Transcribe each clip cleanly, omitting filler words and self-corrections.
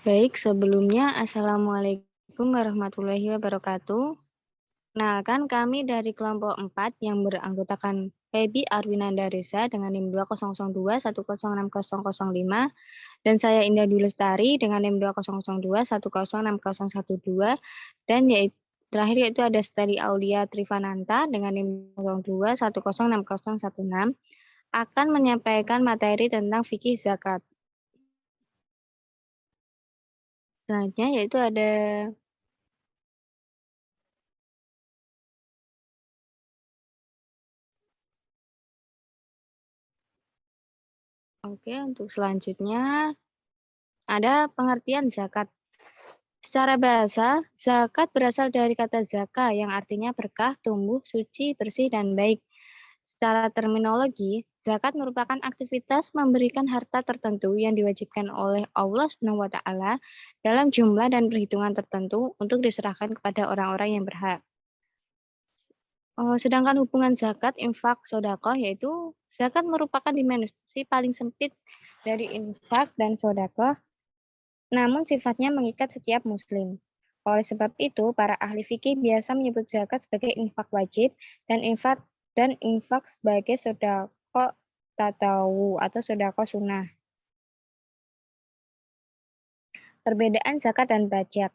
Baik, sebelumnya Assalamualaikum warahmatullahi wabarakatuh. Kenalkan kami dari kelompok 4 yang beranggotakan Febi Arwinanda Reza dengan NIM 2002106005 dan saya Indah Dwi Lestari dengan NIM 2002106012 dan terakhir yaitu ada Stadi Aulia Trivananta dengan NIM 02106016 akan menyampaikan materi tentang fikih zakat. Selanjutnya yaitu ada untuk selanjutnya ada pengertian zakat. Secara bahasa, zakat berasal dari kata zaka yang artinya berkah, tumbuh, suci, bersih, dan baik. Secara terminologi, zakat merupakan aktivitas memberikan harta tertentu yang diwajibkan oleh Allah SWT dalam jumlah dan perhitungan tertentu untuk diserahkan kepada orang-orang yang berhak. Sedangkan hubungan zakat, infak, sedekah yaitu zakat merupakan dimensi paling sempit dari infak dan sedekah, namun sifatnya mengikat setiap muslim. Oleh sebab itu, para ahli fikih biasa menyebut zakat sebagai infak wajib dan infak sebagai sedekah tatawu atau sedekah sunnah. Perbedaan zakat dan pajak.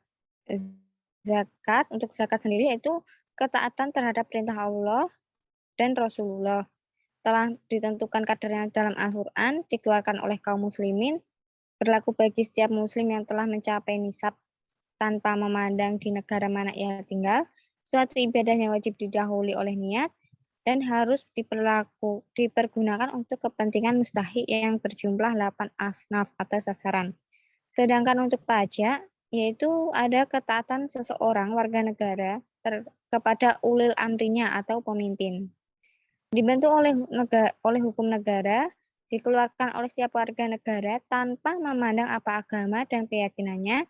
Untuk zakat sendiri yaitu ketaatan terhadap perintah Allah dan Rasulullah. Telah ditentukan kadarnya dalam Al-Quran, dikeluarkan oleh kaum muslimin, berlaku bagi setiap muslim yang telah mencapai nisab tanpa memandang di negara mana ia tinggal, suatu ibadah yang wajib didahului oleh niat, dan harus dipergunakan untuk kepentingan mustahik yang berjumlah 8 asnaf atau sasaran. Sedangkan untuk pajak, yaitu ada ketaatan seseorang warga negara kepada ulil amrinya atau pemimpin. Dibantu oleh hukum negara, dikeluarkan oleh setiap warga negara tanpa memandang apa agama dan keyakinannya,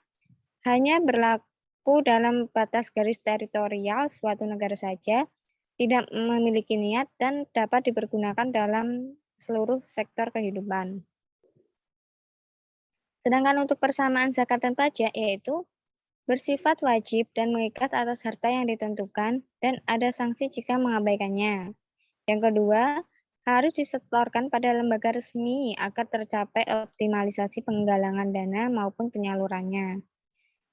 hanya berlaku dalam batas garis teritorial suatu negara saja, tidak memiliki niat dan dapat dipergunakan dalam seluruh sektor kehidupan. Sedangkan untuk persamaan zakat dan pajak yaitu bersifat wajib dan mengikat atas harta yang ditentukan dan ada sanksi jika mengabaikannya. Yang kedua, harus disetorkan pada lembaga resmi agar tercapai optimalisasi penggalangan dana maupun penyalurannya.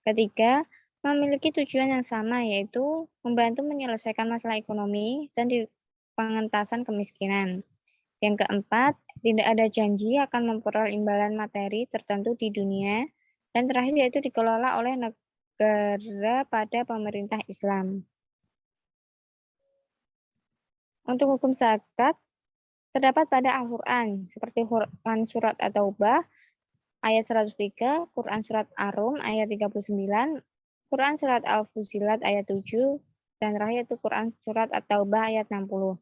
Ketiga, memiliki tujuan yang sama yaitu membantu menyelesaikan masalah ekonomi dan pengentasan kemiskinan. Yang keempat, tidak ada janji akan memperoleh imbalan materi tertentu di dunia. Dan terakhir yaitu dikelola oleh negara pada pemerintah Islam. Untuk hukum zakat, terdapat pada Al-Quran, seperti Quran Surat At-Taubah, ayat 103, Quran Surat Ar-Rum, ayat 39, Quran Surat Al-Fusilat, ayat 7, dan terakhir itu Quran Surat At-Taubah, ayat 60.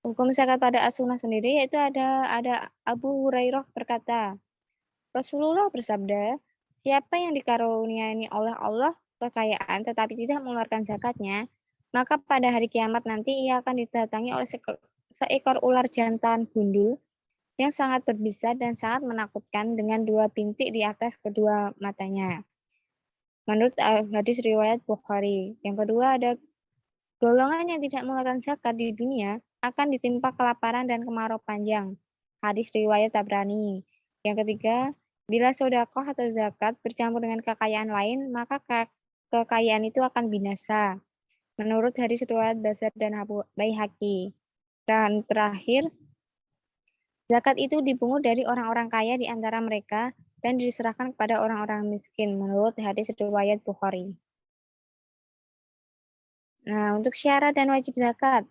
Hukum zakat pada as-sunnah sendiri yaitu ada Abu Hurairah berkata, Rasulullah bersabda, siapa yang dikaruniai oleh Allah kekayaan tetapi tidak mengeluarkan zakatnya, maka pada hari kiamat nanti ia akan didatangi oleh seekor ular jantan gundul yang sangat berbisa dan sangat menakutkan dengan 2 bintik di atas kedua matanya. Menurut hadis riwayat Bukhari. Yang kedua ada golongan yang tidak mengeluarkan zakat di dunia akan ditimpa kelaparan dan kemarau panjang. Hadis riwayat Tabrani. Yang ketiga, bila sedekah atau zakat bercampur dengan kekayaan lain, maka kekayaan itu akan binasa. Menurut hadis riwayat Bazar dan Baihaqi. Dan terakhir, zakat itu dipungut dari orang-orang kaya di antara mereka dan diserahkan kepada orang-orang miskin menurut hadis riwayat Bukhari. Nah, untuk syarat dan wajib zakat.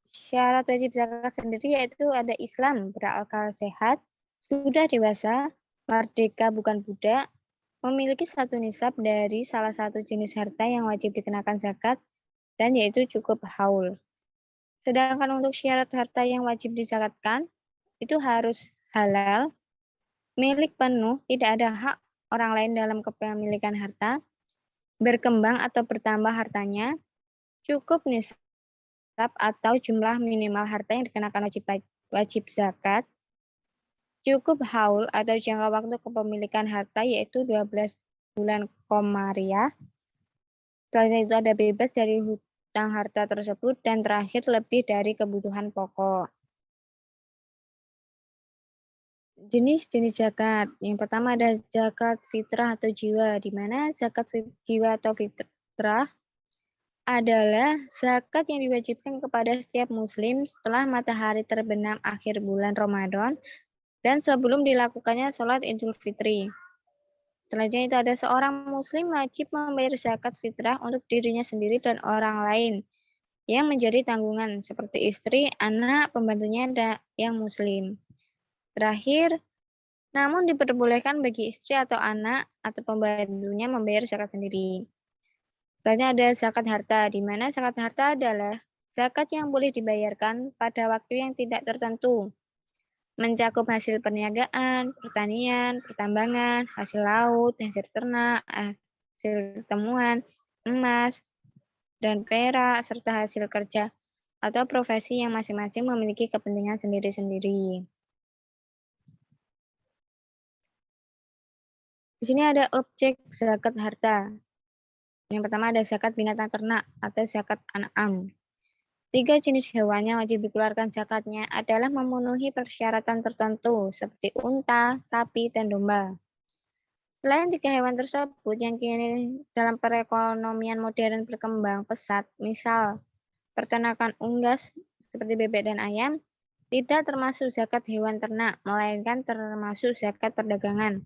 Syarat wajib zakat sendiri yaitu ada Islam, berakal sehat, sudah dewasa, merdeka bukan budak, memiliki satu nisab dari salah satu jenis harta yang wajib dikenakan zakat, dan yaitu cukup haul. Sedangkan untuk syarat harta yang wajib dizakatkan, itu harus halal, milik penuh, tidak ada hak orang lain dalam kepemilikan harta, berkembang atau bertambah hartanya, cukup nisab atau jumlah minimal harta yang dikenakan wajib zakat, Cukup haul atau jangka waktu kepemilikan harta yaitu 12 bulan komariah. Setelah itu ada bebas dari hutang harta tersebut dan terakhir lebih dari kebutuhan pokok. Jenis-jenis zakat. Yang pertama ada zakat fitrah atau jiwa, di mana zakat jiwa atau fitrah adalah zakat yang diwajibkan kepada setiap muslim setelah matahari terbenam akhir bulan Ramadan dan sebelum dilakukannya sholat Idul Fitri. Selanjutnya itu ada seorang muslim wajib membayar zakat fitrah untuk dirinya sendiri dan orang lain yang menjadi tanggungan seperti istri, anak, pembantunya yang muslim. Terakhir, namun diperbolehkan bagi istri atau anak atau pembantunya membayar zakat sendiri. Selanjutnya ada zakat harta, di mana zakat harta adalah zakat yang boleh dibayarkan pada waktu yang tidak tertentu, mencakup hasil perniagaan, pertanian, pertambangan, hasil laut, hasil ternak, hasil temuan, emas, dan perak, serta hasil kerja atau profesi yang masing-masing memiliki kepentingan sendiri-sendiri. Di sini ada objek zakat harta. Yang pertama ada zakat binatang ternak atau zakat an'am. 3 jenis hewan yang wajib dikeluarkan zakatnya adalah memenuhi persyaratan tertentu seperti unta, sapi, dan domba. Selain 3 hewan tersebut yang kini dalam perekonomian modern berkembang pesat, misal peternakan unggas seperti bebek dan ayam, tidak termasuk zakat hewan ternak, melainkan termasuk zakat perdagangan.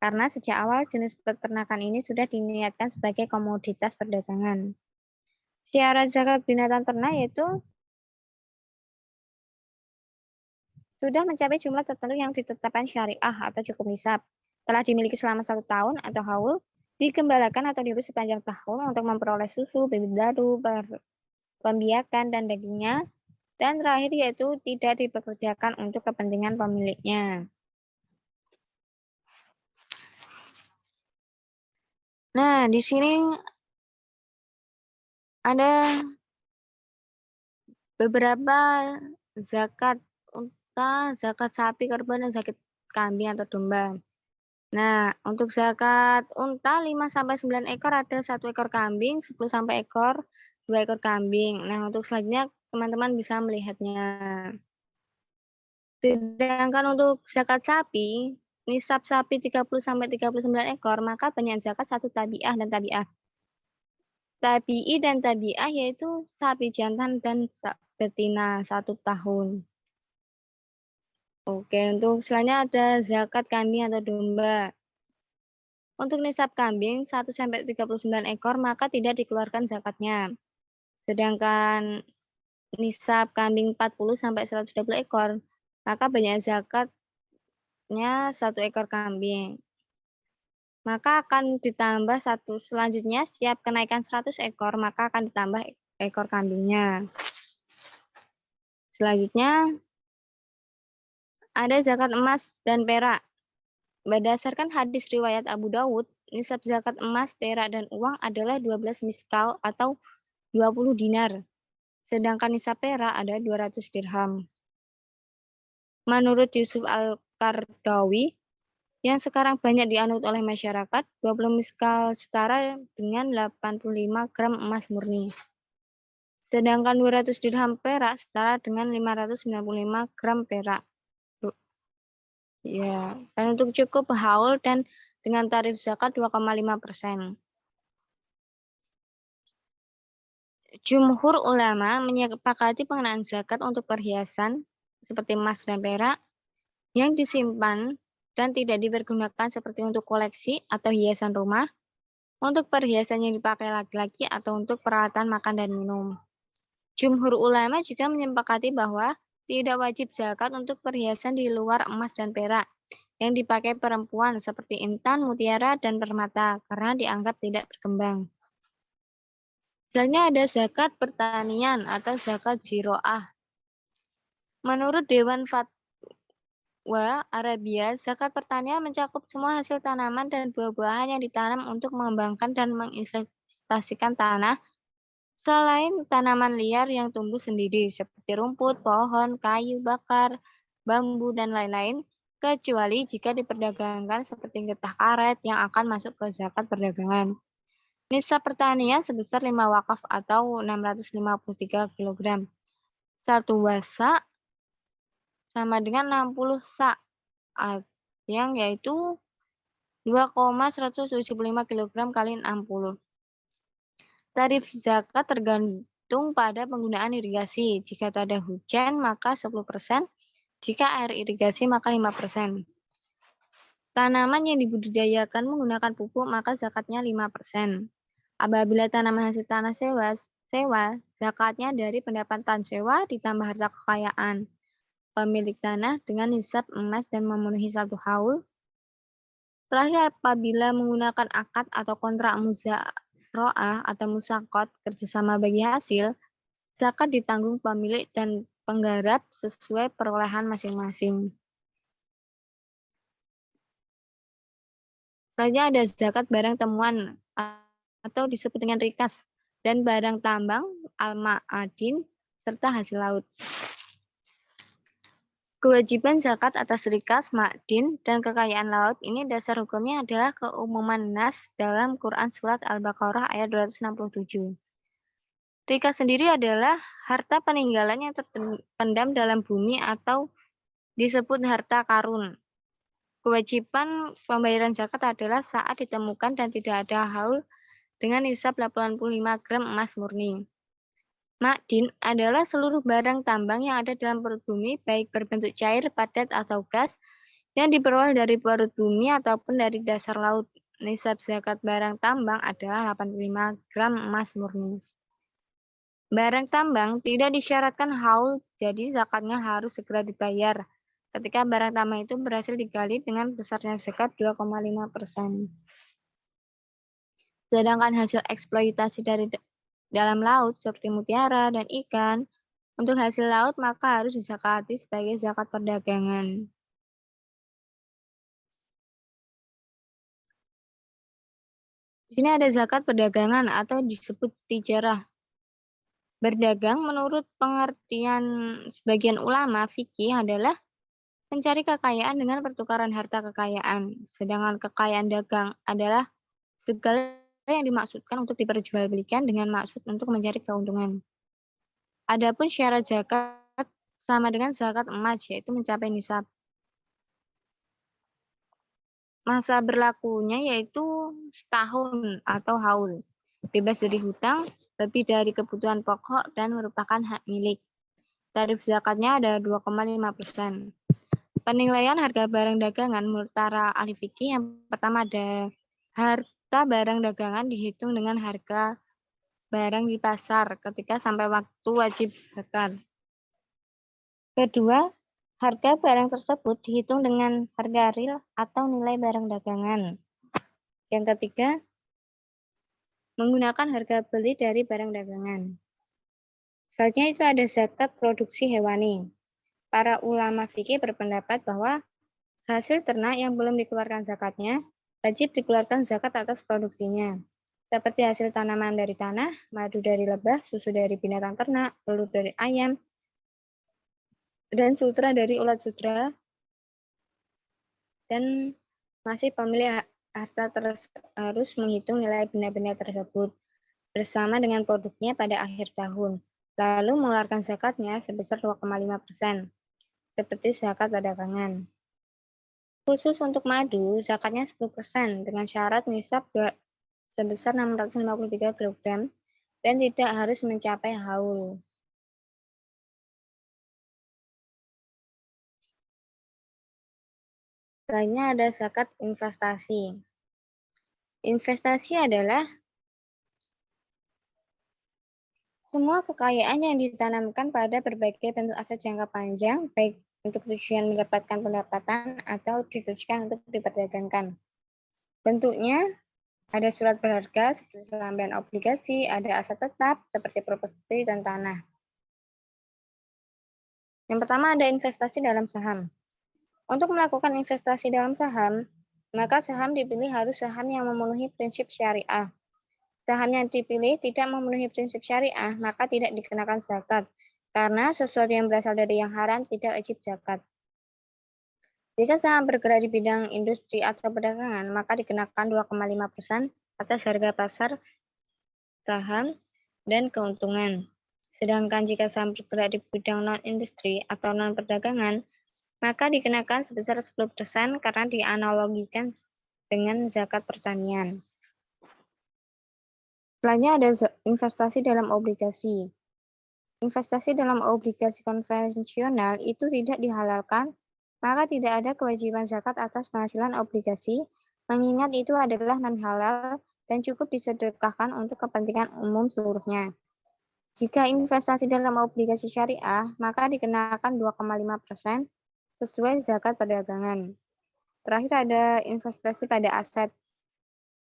Karena sejak awal jenis peternakan ini sudah diniatkan sebagai komoditas perdagangan. Syarat zakat binatang ternak yaitu sudah mencapai jumlah tertentu yang ditetapkan syariah atau cukup nisab, telah dimiliki selama 1 tahun atau haul, digembalakan atau diurus sepanjang tahun untuk memperoleh susu, bibit dadu, pembiakan, dan dagingnya, dan terakhir yaitu tidak dipekerjakan untuk kepentingan pemiliknya. Nah, di sini ada beberapa zakat unta, zakat sapi, korban, dan zakat kambing atau domba. Nah, untuk zakat unta 5-9 ekor ada 1 ekor kambing, 10 ekor 2 ekor kambing. Nah, untuk selanjutnya teman-teman bisa melihatnya. Sedangkan untuk zakat sapi, nisab sapi 30-39 ekor, maka banyak zakat 1 tabi'ah dan tabi'ah. Tabi'i dan tabi'ah yaitu sapi jantan dan betina 1 tahun. Oke, untuk selanjutnya ada zakat kambing atau domba. Untuk nisab kambing 1-39 ekor maka tidak dikeluarkan zakatnya. Sedangkan nisab kambing 40-120 ekor maka banyak zakatnya 1 ekor kambing. Maka akan ditambah 1 selanjutnya setiap kenaikan 100 ekor maka akan ditambah ekor kambingnya. Selanjutnya ada zakat emas dan perak. Berdasarkan hadis riwayat Abu Dawud, nisab zakat emas, perak, dan uang adalah 12 miskal atau 20 dinar. Sedangkan nisab perak ada 200 dirham. Menurut Yusuf Al-Qardawi, yang sekarang banyak dianut oleh masyarakat, 20 miskal setara dengan 85 gram emas murni. Sedangkan 200 dirham perak setara dengan 595 gram perak. Ya, dan untuk cukup haul dan dengan tarif zakat 2,5%. Jumhur ulama menyepakati pengenaan zakat untuk perhiasan seperti emas dan perak yang disimpan dan tidak dipergunakan seperti untuk koleksi atau hiasan rumah, untuk perhiasan yang dipakai laki-laki atau untuk peralatan makan dan minum. Jumhur ulama juga menyepakati bahwa tidak wajib zakat untuk perhiasan di luar emas dan perak yang dipakai perempuan seperti intan, mutiara, dan permata karena dianggap tidak berkembang. Selanjutnya ada zakat pertanian atau zakat ziroah. Menurut Dewan Fatwa Arabia, zakat pertanian mencakup semua hasil tanaman dan buah-buahan yang ditanam untuk mengembangkan dan menginvestasikan tanah, selain tanaman liar yang tumbuh sendiri seperti rumput, pohon, kayu bakar, bambu, dan lain-lain, kecuali jika diperdagangkan seperti getah karet yang akan masuk ke zakat perdagangan. Nisab pertanian sebesar 5 wakaf atau 653 kg. 1 wasa sama dengan 60 sa, yang yaitu 2,175 kg kali 60. Tarif zakat tergantung pada penggunaan irigasi. Jika tak ada hujan, maka 10%. Jika air irigasi, maka 5%. Tanaman yang dibudidayakan menggunakan pupuk, maka zakatnya 5%. Apabila tanaman hasil tanah sewa, zakatnya dari pendapatan sewa ditambah harta kekayaan pemilik tanah dengan nisab emas dan memenuhi 1 haul. Terakhir, apabila menggunakan akad atau kontrak muzaroah atau musakot kerjasama bagi hasil, zakat ditanggung pemilik dan penggarap sesuai perolehan masing-masing. Selanjutnya ada zakat barang temuan atau disebut dengan rikas dan barang tambang, al-ma'adin, serta hasil laut. Kewajiban zakat atas rikas, ma'din, dan kekayaan laut ini dasar hukumnya adalah keumuman nas dalam Quran Surat Al-Baqarah ayat 267. Rikas sendiri adalah harta peninggalan yang terpendam dalam bumi atau disebut harta karun. Kewajiban pembayaran zakat adalah saat ditemukan dan tidak ada haul dengan nisab 85 gram emas murni. Ma'din adalah seluruh barang tambang yang ada dalam perut bumi, baik berbentuk cair, padat, atau gas, yang diperoleh dari perut bumi ataupun dari dasar laut. Nisab zakat barang tambang adalah 85 gram emas murni. Barang tambang tidak disyaratkan haul, jadi zakatnya harus segera dibayar ketika barang tambang itu berhasil digali dengan besarnya zakat 2,5%. Sedangkan hasil eksploitasi dari dalam laut seperti mutiara dan ikan, untuk hasil laut maka harus dizakati sebagai zakat perdagangan. Di sini ada zakat perdagangan atau disebut tijarah. Berdagang menurut pengertian sebagian ulama fikih adalah mencari kekayaan dengan pertukaran harta kekayaan, sedangkan kekayaan dagang adalah segala yang dimaksudkan untuk diperjualbelikan dengan maksud untuk mencari keuntungan. Adapun syarat zakat sama dengan zakat emas, yaitu mencapai nisab. Masa berlakunya yaitu setahun atau haul, bebas dari hutang, lebih dari kebutuhan pokok, dan merupakan hak milik. Tarif zakatnya ada 2,5%. Penilaian harga barang dagangan menurut para ahli fikih, yang pertama ada harta barang dagangan dihitung dengan harga barang di pasar ketika sampai waktu wajib zakat. Kedua, harga barang tersebut dihitung dengan harga real atau nilai barang dagangan. Yang ketiga, menggunakan harga beli dari barang dagangan. Selanjutnya itu ada zakat produksi hewani. Para ulama fikih berpendapat bahwa hasil ternak yang belum dikeluarkan zakatnya, wajib dikeluarkan zakat atas produksinya. Seperti hasil tanaman dari tanah, madu dari lebah, susu dari binatang ternak, telur dari ayam, dan sutra dari ulat sutra, dan masih pemilik harta harus menghitung nilai benda-benda tersebut bersama dengan produknya pada akhir tahun, lalu mengeluarkan zakatnya sebesar 2,5%, seperti zakat perdagangan. Khusus untuk madu, zakatnya 10% dengan syarat nisab sebesar 653 kg dan tidak harus mencapai haul. Selanjutnya ada zakat investasi. Investasi adalah semua kekayaan yang ditanamkan pada berbagai bentuk aset jangka panjang, baik untuk tujuan mendapatkan pendapatan atau ditujukan untuk diperdagangkan. Bentuknya ada surat berharga seperti saham dan obligasi, ada aset tetap seperti properti dan tanah. Yang pertama ada investasi dalam saham. Untuk melakukan investasi dalam saham, maka saham dipilih harus saham yang memenuhi prinsip syariah. Saham yang dipilih tidak memenuhi prinsip syariah, maka tidak dikenakan zakat, karena sesuatu yang berasal dari yang haram tidak wajib zakat. Jika saham bergerak di bidang industri atau perdagangan, maka dikenakan 2,5% atas harga pasar saham dan keuntungan. Sedangkan jika saham bergerak di bidang non-industri atau non-perdagangan, maka dikenakan sebesar 10% karena dianalogikan dengan zakat pertanian. Selanjutnya ada investasi dalam obligasi. Investasi dalam obligasi konvensional itu tidak dihalalkan, maka tidak ada kewajiban zakat atas penghasilan obligasi, mengingat itu adalah non-halal dan cukup disedekahkan untuk kepentingan umum seluruhnya. Jika investasi dalam obligasi syariah, maka dikenakan 2,5% sesuai zakat perdagangan. Terakhir ada investasi pada aset.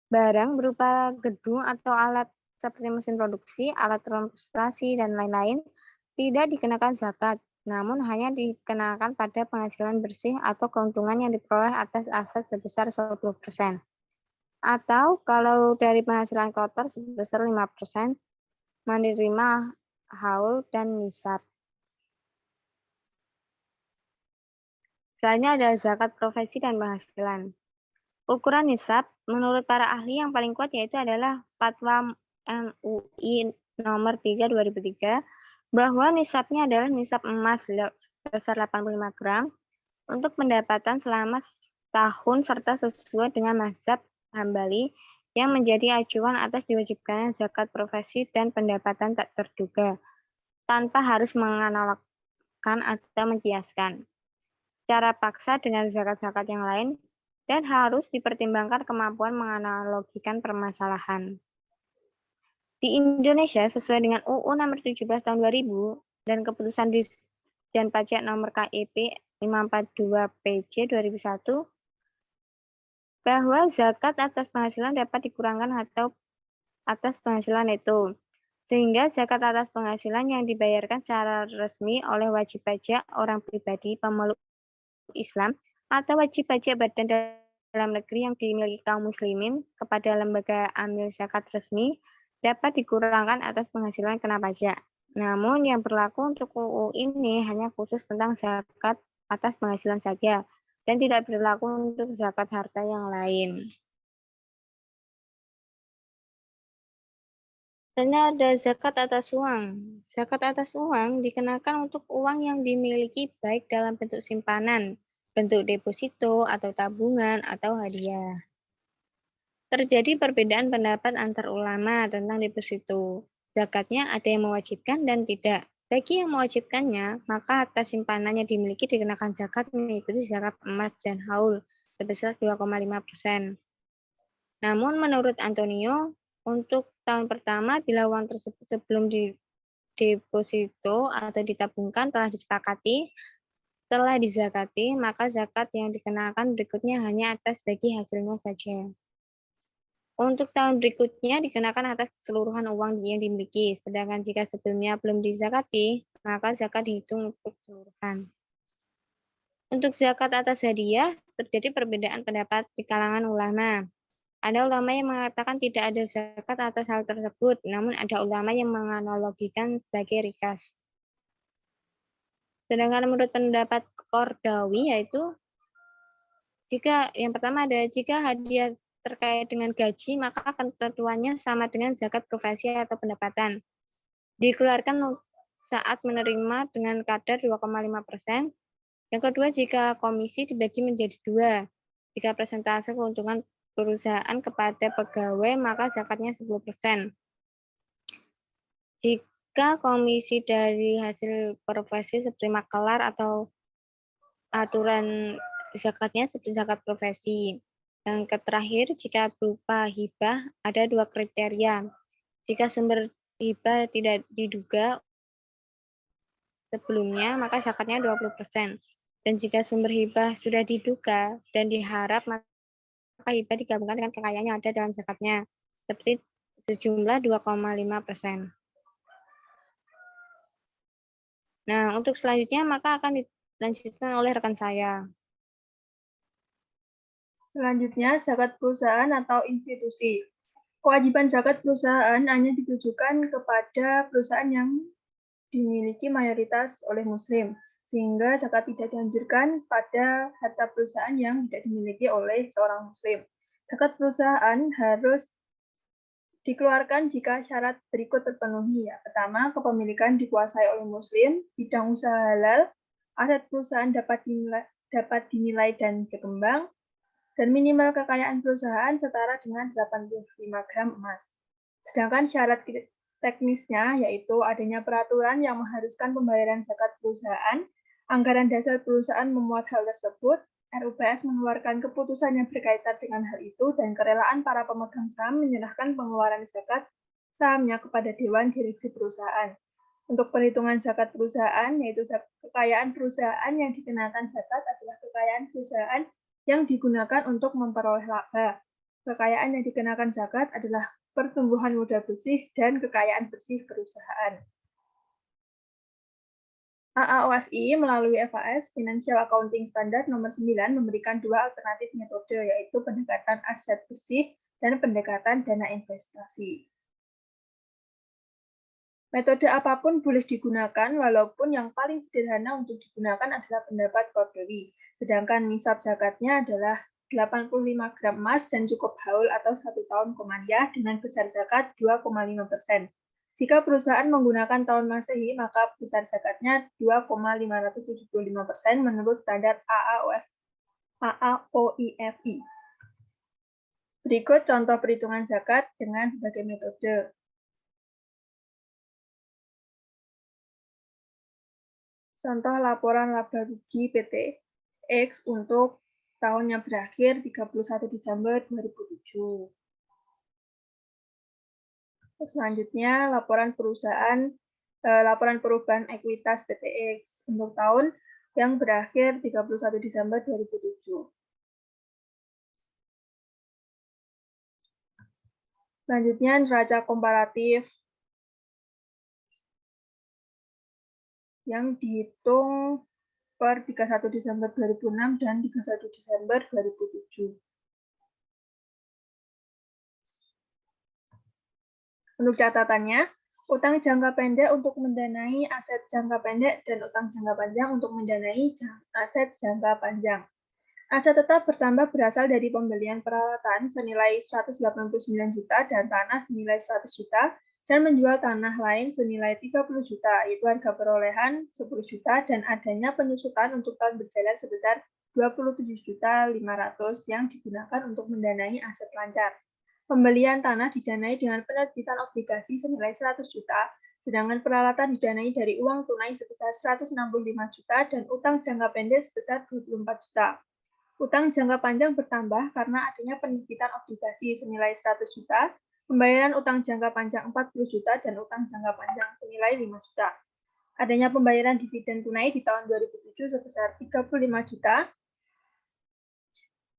Barang berupa gedung atau alat seperti mesin produksi, alat transportasi, dan lain-lain tidak dikenakan zakat, namun hanya dikenakan pada penghasilan bersih atau keuntungan yang diperoleh atas aset sebesar 10%. Atau kalau dari penghasilan kotor sebesar 5%, menerima haul dan nisab. Selanjutnya ada zakat profesi dan penghasilan. Ukuran nisab menurut para ahli yang paling kuat yaitu adalah Fatwa MUI nomor 3 2003 bahwa nisabnya adalah nisab emas sebesar 85 gram untuk pendapatan selama tahun serta sesuai dengan mazhab Hambali yang menjadi acuan atas diwajibkannya zakat profesi dan pendapatan tak terduga tanpa harus menganalogkan atau menkiaskan secara paksa dengan zakat-zakat yang lain dan harus dipertimbangkan kemampuan menganalogikan permasalahan. Di Indonesia, sesuai dengan UU nomor 17 tahun 2000 dan keputusan Ditjen Pajak nomor KIP 542 PJ 2001, bahwa zakat atas penghasilan dapat dikurangkan atau atas penghasilan itu. Sehingga zakat atas penghasilan yang dibayarkan secara resmi oleh wajib pajak orang pribadi pemeluk Islam atau wajib pajak badan dalam negeri yang dimiliki kaum muslimin kepada lembaga amil zakat resmi dapat dikurangkan atas penghasilan kena pajak. Namun yang berlaku untuk UU ini hanya khusus tentang zakat atas penghasilan saja dan tidak berlaku untuk zakat harta yang lain. Dan ada zakat atas uang. Zakat atas uang dikenakan untuk uang yang dimiliki baik dalam bentuk simpanan, bentuk deposito atau tabungan atau hadiah. Terjadi perbedaan pendapat antar ulama tentang deposito. Zakatnya ada yang mewajibkan dan tidak. Bagi yang mewajibkannya, maka atas simpanan yang dimiliki dikenakan zakat mengikuti zakat emas dan haul sebesar 2,5%. Namun menurut Antonio, untuk tahun pertama bila uang tersebut sebelum deposito atau ditabungkan telah disepakati, telah dizakati, maka zakat yang dikenakan berikutnya hanya atas bagi hasilnya saja. Untuk tahun berikutnya dikenakan atas keseluruhan uang yang dimiliki, sedangkan jika sebelumnya belum dizakati, maka zakat dihitung untuk keseluruhan. Untuk zakat atas hadiah, terjadi perbedaan pendapat di kalangan ulama. Ada ulama yang mengatakan tidak ada zakat atas hal tersebut, namun ada ulama yang menganalogikan sebagai rikas. Sedangkan menurut pendapat Qardawi yaitu jika yang pertama ada jika hadiah terkait dengan gaji maka ketentuannya sama dengan zakat profesi atau pendapatan. Dikeluarkan saat menerima dengan kadar 2,5%. Yang kedua jika komisi dibagi menjadi dua. Jika persentase keuntungan perusahaan kepada pegawai maka zakatnya 10%. Jika komisi dari hasil profesi seperti makelar atau aturan zakatnya seperti zakat profesi. Yang terakhir jika berupa hibah ada dua kriteria. Jika sumber hibah tidak diduga sebelumnya maka zakatnya 20%. Dan jika sumber hibah sudah diduga dan diharap maka hibah digabungkan dengan kekayaan yang ada dalam zakatnya, seperti sejumlah 2,5%. Nah, untuk selanjutnya maka akan dilanjutkan oleh rekan saya. Selanjutnya, zakat perusahaan atau institusi. Kewajiban zakat perusahaan hanya ditujukan kepada perusahaan yang dimiliki mayoritas oleh muslim. sehingga zakat tidak dianjurkan pada harta perusahaan yang tidak dimiliki oleh seorang muslim. Zakat perusahaan harus dikeluarkan jika syarat berikut terpenuhi. Ya. Pertama, kepemilikan dikuasai oleh muslim, bidang usaha halal, aset perusahaan dapat dinilai dan berkembang, dan minimal kekayaan perusahaan setara dengan 85 gram emas. Sedangkan syarat teknisnya yaitu adanya peraturan yang mengharuskan pembayaran zakat perusahaan, anggaran dasar perusahaan memuat hal tersebut, RUPS mengeluarkan keputusan yang berkaitan dengan hal itu, dan kerelaan para pemegang saham menyerahkan pengeluaran zakat sahamnya kepada Dewan Direksi Perusahaan. Untuk perhitungan zakat perusahaan, yaitu kekayaan perusahaan yang dikenakan zakat adalah kekayaan perusahaan yang digunakan untuk memperoleh laba. Kekayaan yang dikenakan zakat adalah pertumbuhan modal bersih dan kekayaan bersih perusahaan. AAOFI melalui FAS Financial Accounting Standard nomor 9 memberikan dua alternatif metode, yaitu pendekatan aset bersih dan pendekatan dana investasi. Metode apapun boleh digunakan, walaupun yang paling sederhana untuk digunakan adalah pendapat Kordowi. Sedangkan nisab zakatnya adalah 85 gram emas dan cukup haul atau 1 tahun komariah dengan besar zakat 2,5%. Jika perusahaan menggunakan tahun Masehi, maka besar zakatnya 2,575% menurut standar AAOIFI. Berikut contoh perhitungan zakat dengan berbagai metode. Contoh laporan laba rugi PT X untuk tahun yang berakhir 31 Desember 2007. Selanjutnya, laporan perubahan ekuitas PT X untuk tahun yang berakhir 31 Desember 2007. Selanjutnya, neraca komparatif yang dihitung per 31 Desember 2006 dan 31 Desember 2007. Untuk catatannya, utang jangka pendek untuk mendanai aset jangka pendek dan utang jangka panjang untuk mendanai aset jangka panjang. Aset tetap bertambah berasal dari pembelian peralatan senilai 189 juta dan tanah senilai 100 juta, dan menjual tanah lain senilai 30 juta, yaitu harga perolehan 10 juta, dan adanya penyusutan untuk tahun berjalan sebesar 27.500.000 yang digunakan untuk mendanai aset lancar. Pembelian tanah didanai dengan penerbitan obligasi senilai 100 juta, sedangkan peralatan didanai dari uang tunai sebesar 165 juta dan utang jangka pendek sebesar 24 juta. Utang jangka panjang bertambah karena adanya penerbitan obligasi senilai 100 juta, pembayaran utang jangka panjang 40 juta, dan utang jangka panjang senilai 5 juta. Adanya pembayaran dividen tunai di tahun 2007 sebesar 35 juta.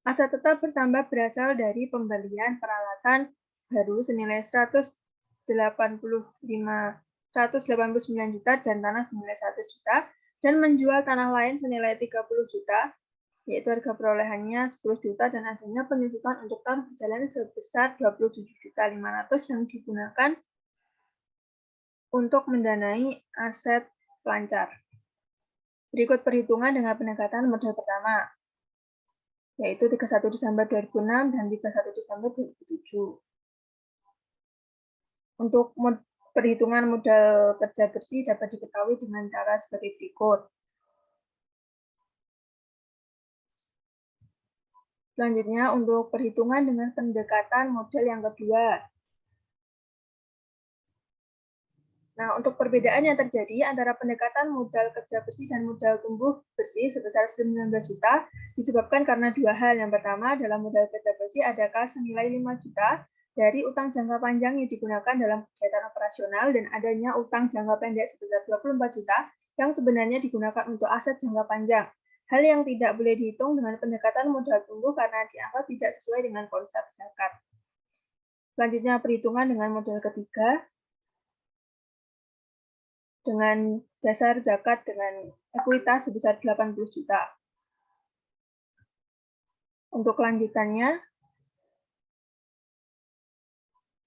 Aset tetap bertambah berasal dari pembelian peralatan baru senilai 189 juta dan tanah senilai 100 juta, dan menjual tanah lain senilai 30 juta, yaitu harga perolehannya 10 juta, dan adanya penyusutan untuk tahun berjalan sebesar 27.500.000 yang digunakan untuk mendanai aset lancar. Berikut perhitungan dengan pendekatan model pertama, yaitu 31 Desember 2006 dan 31 Desember 2007. Untuk perhitungan modal kerja bersih dapat diketahui dengan cara sebagai berikut. Selanjutnya, untuk perhitungan dengan pendekatan model yang kedua. Nah, untuk perbedaan yang terjadi antara pendekatan modal kerja bersih dan modal tumbuh bersih sebesar 19 juta disebabkan karena dua hal. Yang pertama, dalam modal kerja bersih ada kas senilai 5 juta dari utang jangka panjang yang digunakan dalam kegiatan operasional, dan adanya utang jangka pendek sebesar 24 juta yang sebenarnya digunakan untuk aset jangka panjang. Hal yang tidak boleh dihitung dengan pendekatan modal tumbuh karena dianggap tidak sesuai dengan konsep zakat. Selanjutnya, perhitungan dengan model ketiga dengan dasar zakat dengan ekuitas sebesar 80 juta. Untuk kelanjutannya,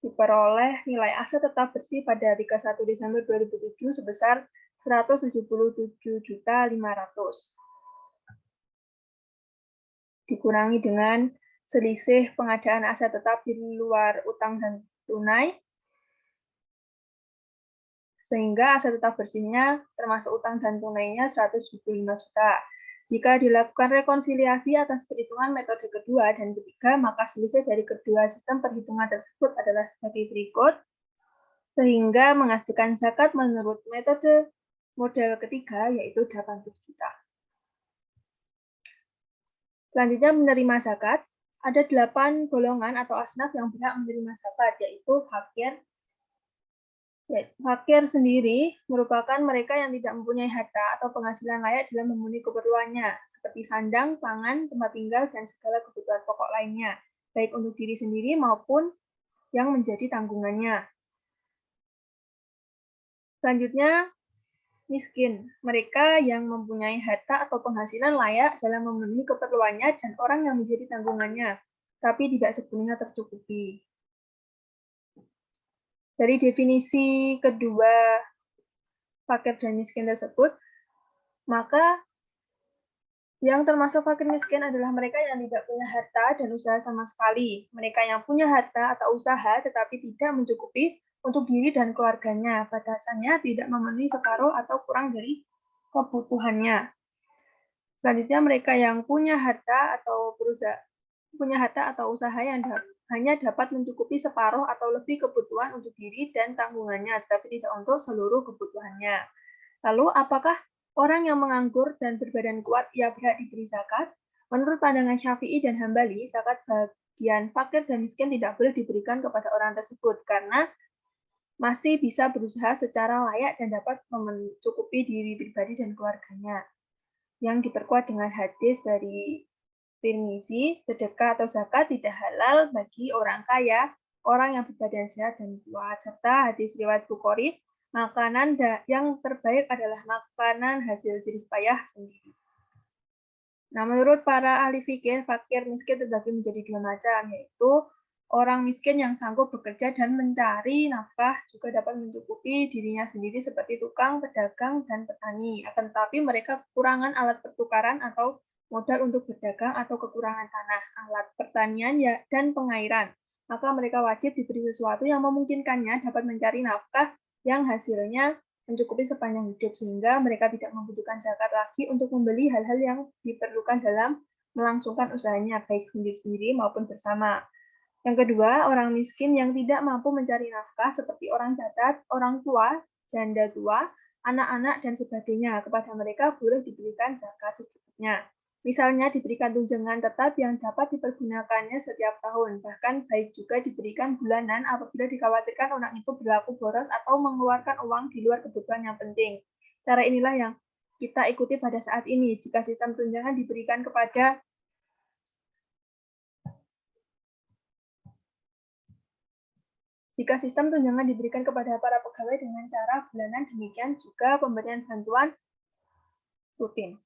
diperoleh nilai aset tetap bersih pada 31 Desember 2007 sebesar 177.500.000. Dikurangi dengan selisih pengadaan aset tetap di luar utang dan tunai, sehingga aset tetap bersihnya termasuk utang dan tunainya 175 juta. Jika dilakukan rekonsiliasi atas perhitungan metode kedua dan ketiga, maka selisih dari kedua sistem perhitungan tersebut adalah sebagai berikut, sehingga menghasilkan zakat menurut metode model ketiga, yaitu 80 juta. Selanjutnya menerima zakat. Ada 8 golongan atau asnaf yang berhak menerima zakat, yaitu fakir. Fakir sendiri merupakan mereka yang tidak mempunyai harta atau penghasilan layak dalam memenuhi keperluannya, seperti sandang, pangan, tempat tinggal, dan segala kebutuhan pokok lainnya, baik untuk diri sendiri maupun yang menjadi tanggungannya. Selanjutnya, miskin. Mereka yang mempunyai harta atau penghasilan layak dalam memenuhi keperluannya dan orang yang menjadi tanggungannya, tapi tidak sepenuhnya tercukupi. Dari definisi kedua fakir dan miskin tersebut, maka yang termasuk fakir miskin adalah mereka yang tidak punya harta dan usaha sama sekali. Mereka yang punya harta atau usaha tetapi tidak mencukupi untuk diri dan keluarganya. Batasannya tidak memenuhi separuh atau kurang dari kebutuhannya. Selanjutnya mereka yang punya harta atau usaha yang hanya dapat mencukupi separuh atau lebih kebutuhan untuk diri dan tanggungannya, tetapi tidak untuk seluruh kebutuhannya. Lalu, apakah orang yang menganggur dan berbadan kuat ia berhak diberi zakat? Menurut pandangan Syafi'i dan Hambali, zakat bagian fakir dan miskin tidak boleh diberikan kepada orang tersebut karena masih bisa berusaha secara layak dan dapat mencukupi diri pribadi dan keluarganya. Yang diperkuat dengan hadis dari Tirmizi, sedekah atau zakat tidak halal bagi orang kaya, orang yang berbadan sehat dan kuat, serta hadis riwayat Bukhari, makanan yang terbaik adalah makanan hasil jerih payah sendiri. Nah, menurut para ahli fikih, fakir miskin terbagi menjadi dua macam, yaitu orang miskin yang sanggup bekerja dan mencari nafkah juga dapat mencukupi dirinya sendiri seperti tukang, pedagang, dan petani. Akan tetapi mereka kekurangan alat pertukaran atau modal untuk berdagang atau kekurangan tanah, alat pertanian dan pengairan. Maka mereka wajib diberi sesuatu yang memungkinkannya dapat mencari nafkah yang hasilnya mencukupi sepanjang hidup, sehingga mereka tidak membutuhkan zakat lagi untuk membeli hal-hal yang diperlukan dalam melangsungkan usahanya, baik sendiri-sendiri maupun bersama. Yang kedua, orang miskin yang tidak mampu mencari nafkah seperti orang cacat, orang tua, janda tua, anak-anak, dan sebagainya. Kepada mereka boleh diberikan zakat secukupnya. Misalnya diberikan tunjangan tetap yang dapat dipergunakannya setiap tahun. Bahkan baik juga diberikan bulanan apabila dikhawatirkan orang itu berlaku boros atau mengeluarkan uang di luar kebutuhan yang penting. Cara inilah yang kita ikuti pada saat ini. Jika sistem tunjangan diberikan kepada para pegawai dengan cara bulanan, demikian juga pemberian bantuan rutin.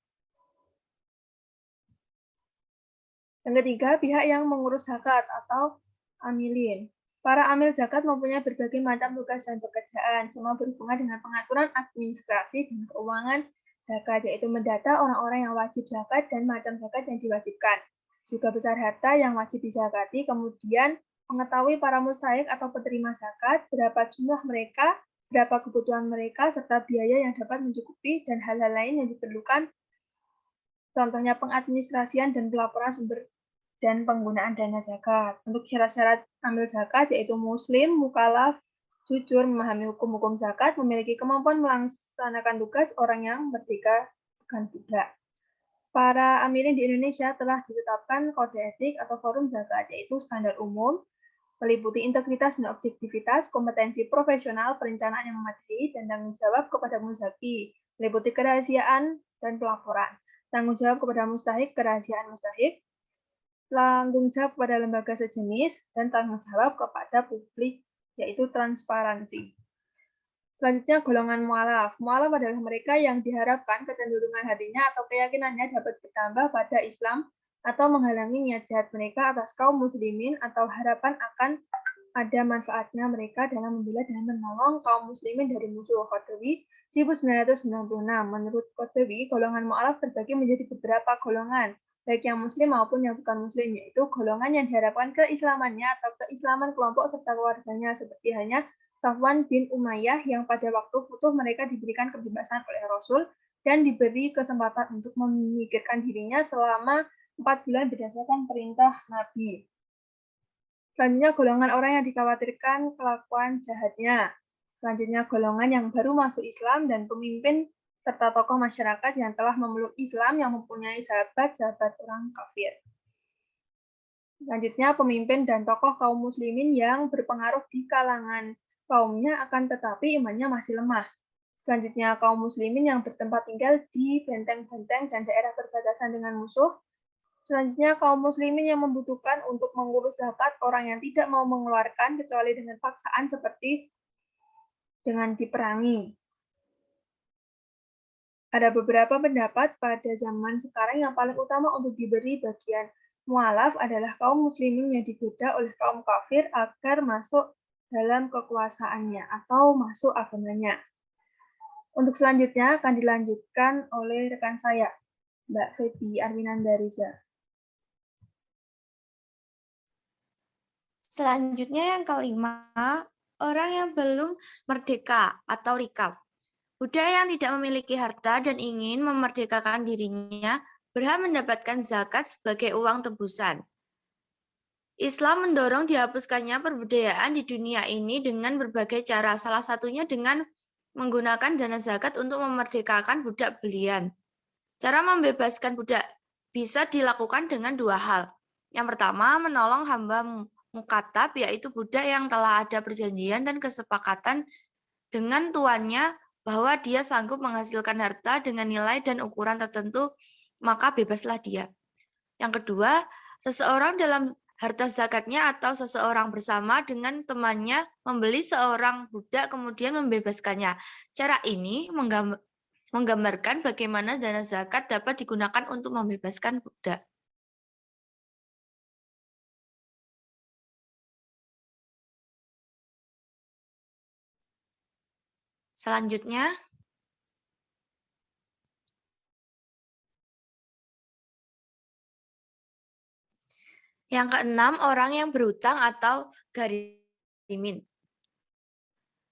Yang ketiga, pihak yang mengurus zakat atau amilin. Para amil zakat mempunyai berbagai macam tugas dan pekerjaan, semua berhubungan dengan pengaturan administrasi dan keuangan zakat, yaitu mendata orang-orang yang wajib zakat dan macam zakat yang diwajibkan. Juga besar harta yang wajib dizakati, kemudian mengetahui para mustahik atau penerima zakat, berapa jumlah mereka, berapa kebutuhan mereka, serta biaya yang dapat mencukupi, dan hal-hal lain yang diperlukan, contohnya pengadministrasian dan pelaporan sumber dan penggunaan dana zakat. Untuk syarat-syarat amil zakat yaitu muslim, mukallaf, jujur, memahami hukum-hukum zakat, memiliki kemampuan melaksanakan tugas, orang yang merdeka bukan budak. Para amilin di Indonesia telah ditetapkan kode etik atau forum zakat, yaitu standar umum, meliputi integritas dan objektivitas, kompetensi profesional, perencanaan yang memadai, dan tanggung jawab kepada muzaki, meliputi kerahasiaan dan pelaporan. Tanggung jawab kepada mustahik, kerahasiaan mustahik, tanggung jawab kepada lembaga sejenis, dan tanggung jawab kepada publik, yaitu transparansi. Selanjutnya, golongan mu'alaf. Mu'alaf adalah mereka yang diharapkan kecenderungan hatinya atau keyakinannya dapat bertambah pada Islam atau menghalangi niat jahat mereka atas kaum muslimin atau harapan akan ada manfaatnya mereka dalam membela dan menolong kaum muslimin dari musuh. Qardawi 1996. Menurut Qardawi, golongan mu'alaf terbagi menjadi beberapa golongan, baik yang muslim maupun yang bukan muslim, yaitu golongan yang diharapkan keislamannya atau keislaman kelompok serta keluarganya, seperti halnya Safwan bin Umayyah yang pada waktu futuh mereka diberikan kebebasan oleh Rasul dan diberi kesempatan untuk memikirkan dirinya selama 4 bulan berdasarkan perintah Nabi. Selanjutnya golongan orang yang dikhawatirkan kelakuan jahatnya. Selanjutnya golongan yang baru masuk Islam dan pemimpin serta tokoh masyarakat yang telah memeluk Islam yang mempunyai sahabat-sahabat orang kafir. Selanjutnya pemimpin dan tokoh kaum muslimin yang berpengaruh di kalangan kaumnya akan tetapi imannya masih lemah. Selanjutnya kaum muslimin yang bertempat tinggal di benteng-benteng dan daerah perbatasan dengan musuh. Selanjutnya, kaum muslimin yang membutuhkan untuk mengurus zakat orang yang tidak mau mengeluarkan kecuali dengan paksaan seperti dengan diperangi. Ada beberapa pendapat pada zaman sekarang yang paling utama untuk diberi bagian mualaf adalah kaum muslimin yang digoda oleh kaum kafir agar masuk dalam kekuasaannya atau masuk agamanya. Untuk selanjutnya akan dilanjutkan oleh rekan saya, Mbak Feby Arwinanda Riza. Selanjutnya yang kelima, orang yang belum merdeka atau rikab. Budak yang tidak memiliki harta dan ingin memerdekakan dirinya berhak mendapatkan zakat sebagai uang tebusan. Islam mendorong dihapuskannya perbudayaan di dunia ini dengan berbagai cara, salah satunya dengan menggunakan dana zakat untuk memerdekakan budak belian. Cara membebaskan budak bisa dilakukan dengan dua hal. Yang pertama, menolong hamba mukatab, yaitu budak yang telah ada perjanjian dan kesepakatan dengan tuannya bahwa dia sanggup menghasilkan harta dengan nilai dan ukuran tertentu, maka bebaslah dia. Yang kedua, seseorang dalam harta zakatnya atau seseorang bersama dengan temannya membeli seorang budak kemudian membebaskannya. Cara ini menggambarkan bagaimana dana zakat dapat digunakan untuk membebaskan budak. Selanjutnya, yang keenam, orang yang berhutang atau gharimin.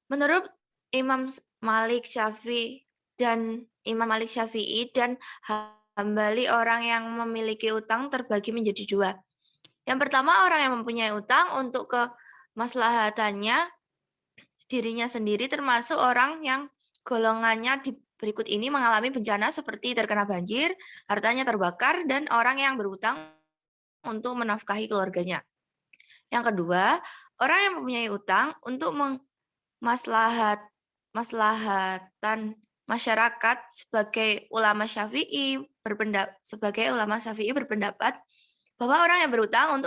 Menurut Imam Malik Syafi'i dan Hambali, orang yang memiliki utang terbagi menjadi dua. Yang pertama, orang yang mempunyai utang untuk kemaslahatannya dirinya sendiri, termasuk orang yang golongannya di berikut ini mengalami bencana seperti terkena banjir, hartanya terbakar, dan orang yang berutang untuk menafkahi keluarganya. Yang kedua, orang yang mempunyai utang untuk maslahatan masyarakat. Sebagai ulama Syafi'i berpendapat bahwa orang yang berutang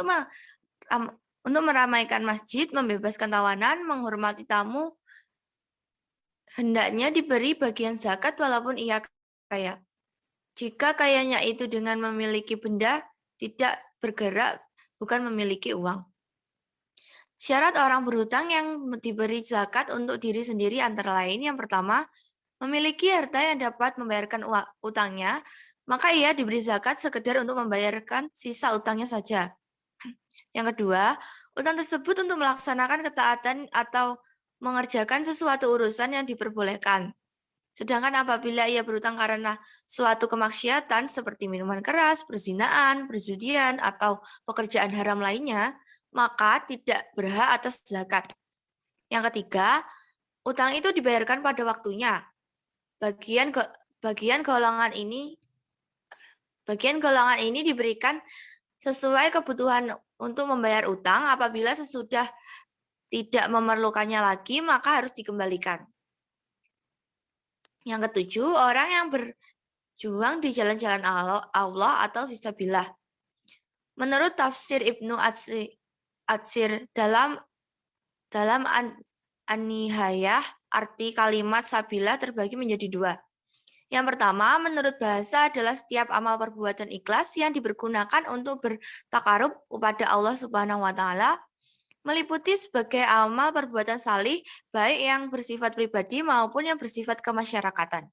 untuk meramaikan masjid, membebaskan tawanan, menghormati tamu, hendaknya diberi bagian zakat walaupun ia kaya. Jika kayanya itu dengan memiliki benda, tidak bergerak, bukan memiliki uang. Syarat orang berhutang yang diberi zakat untuk diri sendiri antara lain, yang pertama, memiliki harta yang dapat membayarkan utangnya, maka ia diberi zakat sekedar untuk membayarkan sisa utangnya saja. Yang kedua, utang tersebut untuk melaksanakan ketaatan atau mengerjakan sesuatu urusan yang diperbolehkan. Sedangkan apabila ia berutang karena suatu kemaksiatan seperti minuman keras, perzinaan, perjudian, atau pekerjaan haram lainnya, maka tidak berhak atas zakat. Yang ketiga, utang itu dibayarkan pada waktunya. Bagian golongan ini diberikan sesuai kebutuhan untuk membayar utang. Apabila sesudah tidak memerlukannya lagi, maka harus dikembalikan. Yang ketujuh, orang yang berjuang di jalan-jalan Allah atau fisabilillah. Menurut tafsir Ibnu Atsir dalam An-Nihayah, arti kalimat sabilah terbagi menjadi dua. Yang pertama, menurut bahasa adalah setiap amal perbuatan ikhlas yang dipergunakan untuk bertakarub kepada Allah Subhanahu wa Ta'ala. meliputi sebagai amal perbuatan salih, baik yang bersifat pribadi maupun yang bersifat kemasyarakatan.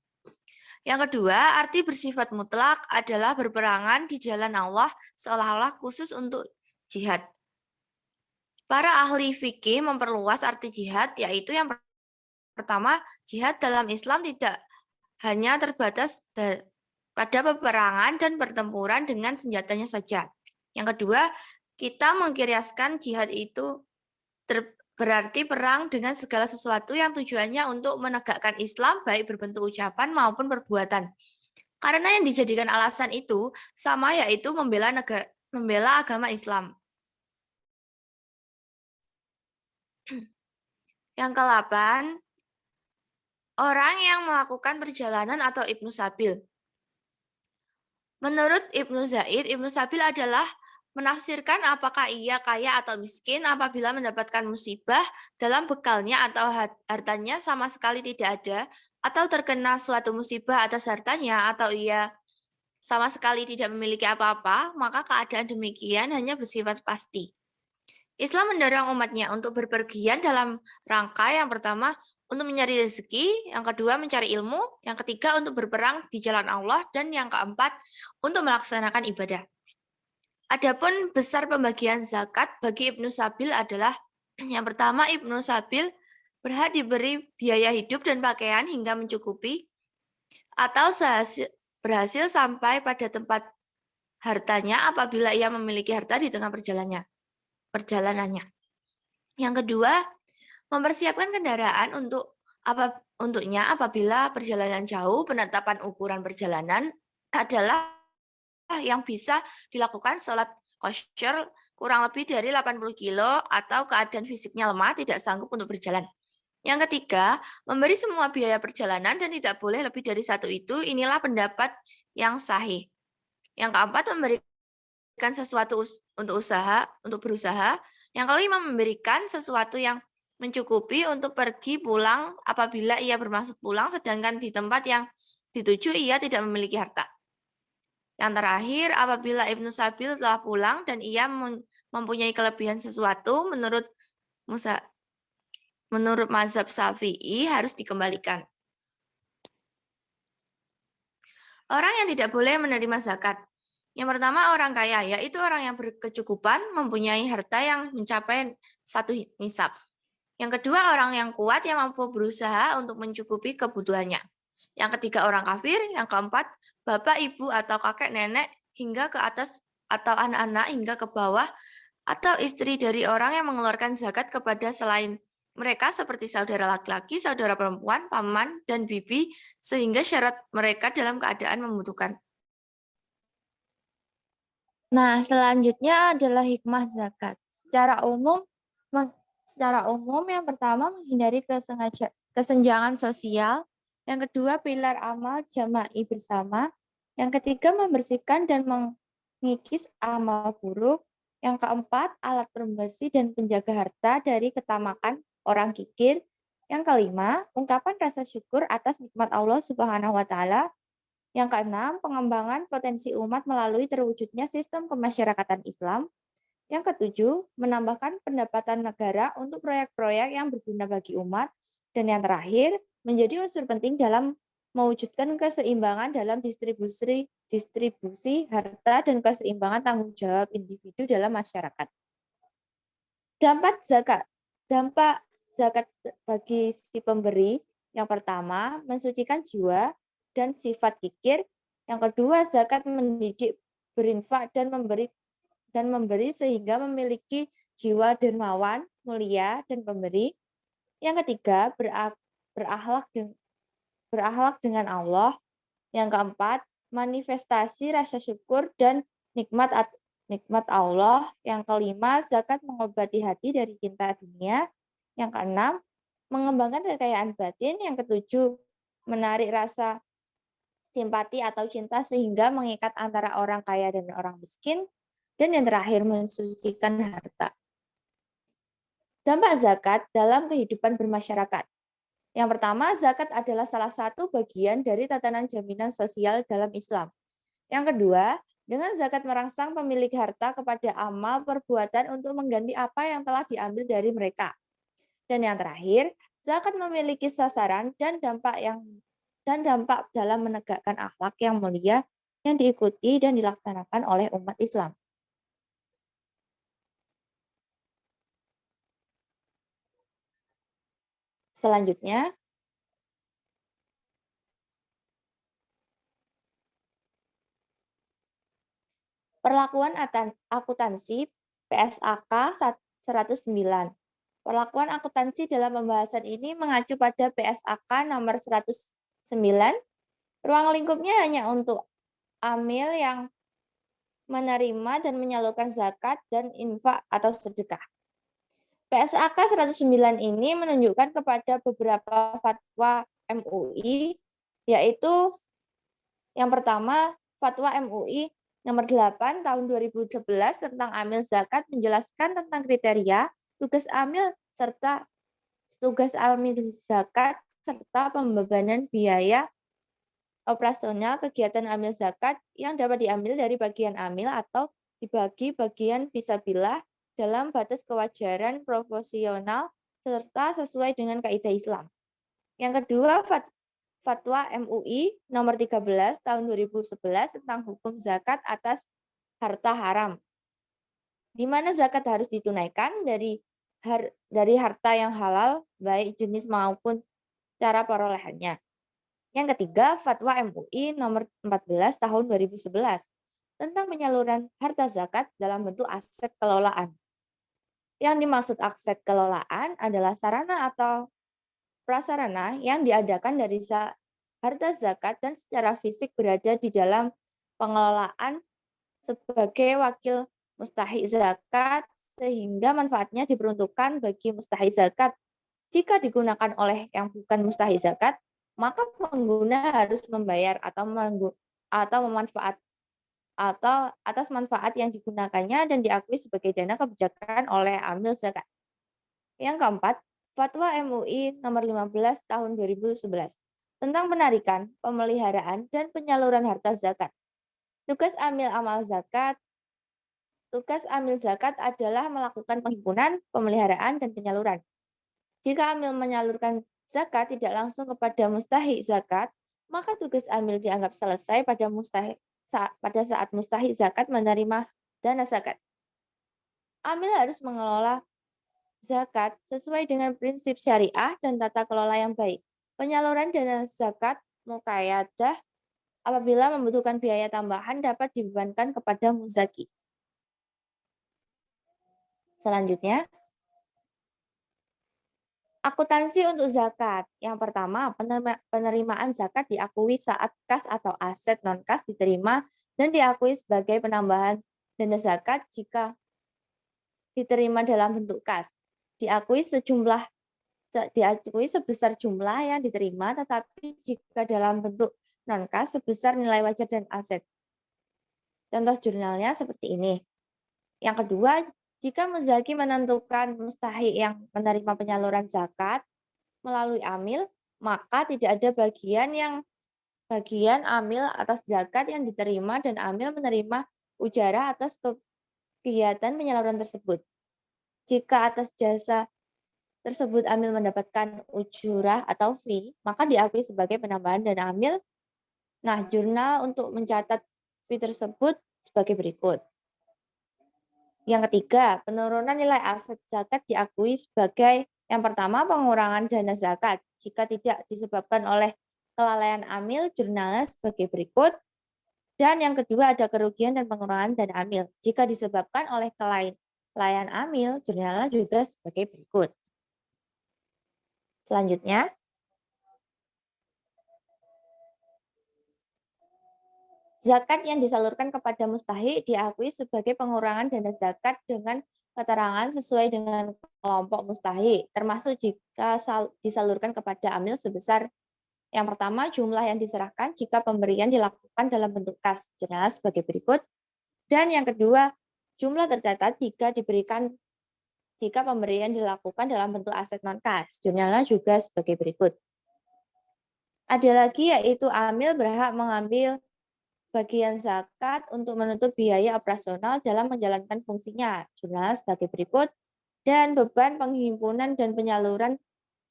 Yang kedua, arti bersifat mutlak adalah berperangan di jalan Allah seolah-olah khusus untuk jihad. Para ahli fikih memperluas arti jihad, yaitu yang pertama, jihad dalam Islam tidak hanya terbatas pada peperangan dan pertempuran dengan senjatanya saja. Yang kedua, kita mengkiaskan jihad itu berarti perang dengan segala sesuatu yang tujuannya untuk menegakkan Islam baik berbentuk ucapan maupun perbuatan. Karena yang dijadikan alasan itu sama, yaitu membela agama Islam. Yang ke-8, orang yang melakukan perjalanan atau Ibnu Sabil. Menurut Ibnu Zaid, Ibnu Sabil adalah menafsirkan apakah ia kaya atau miskin apabila mendapatkan musibah dalam bekalnya atau hartanya sama sekali tidak ada, atau terkena suatu musibah atas hartanya, atau ia sama sekali tidak memiliki apa-apa, maka keadaan demikian hanya bersifat pasti. Islam mendorong umatnya untuk berpergian dalam rangka yang pertama untuk mencari rezeki, yang kedua mencari ilmu, yang ketiga untuk berperang di jalan Allah, dan yang keempat untuk melaksanakan ibadah. Adapun besar pembagian zakat bagi Ibnu Sabil adalah yang pertama, Ibnu Sabil berhak diberi biaya hidup dan pakaian hingga mencukupi atau berhasil sampai pada tempat hartanya apabila ia memiliki harta di tengah perjalanannya. Yang kedua, mempersiapkan kendaraan untuknya apabila perjalanan jauh. Penetapan ukuran perjalanan adalah yang bisa dilakukan sholat qashar kurang lebih dari 80 kilo atau keadaan fisiknya lemah tidak sanggup untuk berjalan. Yang ketiga, memberi semua biaya perjalanan dan tidak boleh lebih dari satu itu. Inilah pendapat yang sahih. Yang keempat, memberikan sesuatu untuk berusaha. Yang kelima, memberikan sesuatu yang mencukupi untuk pergi pulang apabila ia bermaksud pulang, sedangkan di tempat yang dituju ia tidak memiliki harta. Yang terakhir, apabila Ibnu Sabil telah pulang dan ia mempunyai kelebihan sesuatu, menurut mazhab Syafi'i harus dikembalikan. Orang yang tidak boleh menerima zakat. Yang pertama, orang kaya, yaitu orang yang berkecukupan, mempunyai harta yang mencapai 1 nisab. Yang kedua, orang yang kuat yang mampu berusaha untuk mencukupi kebutuhannya. Yang ketiga, orang kafir. Yang keempat, bapak, ibu, atau kakek, nenek, hingga ke atas, atau anak-anak hingga ke bawah, atau istri dari orang yang mengeluarkan zakat kepada selain mereka seperti saudara laki-laki, saudara perempuan, paman, dan bibi, sehingga syarat mereka dalam keadaan membutuhkan. Nah, selanjutnya adalah hikmah zakat. Secara umum yang pertama menghindari kesenjangan sosial, yang kedua pilar amal jama'i bersama, yang ketiga membersihkan dan mengikis amal buruk, yang keempat alat pembersih dan penjaga harta dari ketamakan orang kikir, yang kelima ungkapan rasa syukur atas nikmat Allah Subhanahu wa taala. Yang keenam, pengembangan potensi umat melalui terwujudnya sistem kemasyarakatan Islam. Yang ketujuh, menambahkan pendapatan negara untuk proyek-proyek yang berguna bagi umat. Dan yang terakhir, menjadi unsur penting dalam mewujudkan keseimbangan dalam distribusi harta dan keseimbangan tanggung jawab individu dalam masyarakat. Dampak zakat bagi si pemberi, yang pertama, mensucikan jiwa dan sifat kikir. Yang kedua, zakat mendidik berinfak dan memberi sehingga memiliki jiwa dermawan, mulia, dan pemberi. Yang ketiga, berakhlak dengan Allah. Yang keempat, manifestasi rasa syukur dan nikmat Allah. Yang kelima, zakat mengobati hati dari cinta dunia. Yang keenam, mengembangkan kekayaan batin. Yang ketujuh, menarik rasa simpati atau cinta sehingga mengikat antara orang kaya dan orang miskin. Dan yang terakhir, mensucikan harta. Dampak zakat dalam kehidupan bermasyarakat. Yang pertama, zakat adalah salah satu bagian dari tatanan jaminan sosial dalam Islam. Yang kedua, Dengan zakat merangsang pemilik harta kepada amal perbuatan untuk mengganti apa yang telah diambil dari mereka. Dan yang terakhir, zakat memiliki sasaran dan dampak dalam menegakkan akhlak yang mulia yang diikuti dan dilaksanakan oleh umat Islam. Selanjutnya, perlakuan akuntansi PSAK 109. Perlakuan akuntansi dalam pembahasan ini mengacu pada PSAK nomor 109. Ruang lingkupnya hanya untuk amil yang menerima dan menyalurkan zakat dan infak atau sedekah. PSAK 109 ini menunjukkan kepada beberapa fatwa MUI, yaitu yang pertama, fatwa MUI nomor 8 tahun 2011 tentang amil zakat menjelaskan tentang kriteria, tugas amil zakat serta pembebanan biaya operasional kegiatan amil zakat yang dapat diambil dari bagian amil atau dibagi bagian fisabilillah dalam batas kewajaran proporsional serta sesuai dengan kaidah Islam. Yang kedua, fatwa MUI nomor 13 tahun 2011 tentang hukum zakat atas harta haram, di mana zakat harus ditunaikan dari harta yang halal, baik jenis maupun cara perolehannya. Yang ketiga, fatwa MUI nomor 14 tahun 2011 tentang penyaluran harta zakat dalam bentuk aset kelolaan. Yang dimaksud aset kelolaan adalah sarana atau prasarana yang diadakan dari harta zakat dan secara fisik berada di dalam pengelolaan sebagai wakil mustahik zakat sehingga manfaatnya diperuntukkan bagi mustahik zakat. Jika digunakan oleh yang bukan mustahik zakat, maka pengguna harus membayar atau atas manfaat yang digunakannya dan diakui sebagai dana kebijakan oleh amil zakat. Yang keempat, fatwa MUI nomor 15 tahun 2011 tentang penarikan, pemeliharaan, dan penyaluran harta zakat. Tugas amil zakat adalah melakukan penghimpunan, pemeliharaan, dan penyaluran. Jika amil menyalurkan zakat tidak langsung kepada mustahik zakat, maka tugas amil dianggap selesai pada saat mustahik zakat menerima dana zakat. Amil harus mengelola zakat sesuai dengan prinsip syariah dan tata kelola yang baik. Penyaluran dana zakat muqayyadah apabila membutuhkan biaya tambahan dapat dibebankan kepada muzaki. Selanjutnya, akuntansi untuk zakat. Yang pertama, penerimaan zakat diakui saat kas atau aset non-kas diterima dan diakui sebagai penambahan dana zakat jika diterima dalam bentuk kas. Diakui sebesar jumlah yang diterima, tetapi jika dalam bentuk non-kas sebesar nilai wajar dan aset. Contoh jurnalnya seperti ini. Yang kedua, jika muzaki menentukan mustahik yang menerima penyaluran zakat melalui amil, maka tidak ada bagian amil atas zakat yang diterima dan amil menerima ujara atas kegiatan penyaluran tersebut. Jika atas jasa tersebut amil mendapatkan ujurah atau fee, maka diakui sebagai penambahan dana amil. Nah, jurnal untuk mencatat fee tersebut sebagai berikut. Yang ketiga, penurunan nilai aset zakat diakui sebagai yang pertama pengurangan dana zakat. Jika tidak disebabkan oleh kelalaian amil, jurnalnya sebagai berikut. Dan yang kedua ada kerugian dan pengurangan dana amil. Jika disebabkan oleh kelalaian amil, jurnalnya juga sebagai berikut. Selanjutnya, zakat yang disalurkan kepada mustahik diakui sebagai pengurangan dana zakat dengan keterangan sesuai dengan kelompok mustahik, termasuk jika disalurkan kepada amil sebesar yang pertama jumlah yang diserahkan jika pemberian dilakukan dalam bentuk kas, jurnalnya sebagai berikut. Dan yang kedua, jumlah tercatat jika pemberian dilakukan dalam bentuk aset non-kas, jurnalnya juga sebagai berikut. Ada lagi yaitu amil berhak mengambil bagian zakat untuk menutup biaya operasional dalam menjalankan fungsinya. Jurnal sebagai berikut, dan beban penghimpunan dan penyaluran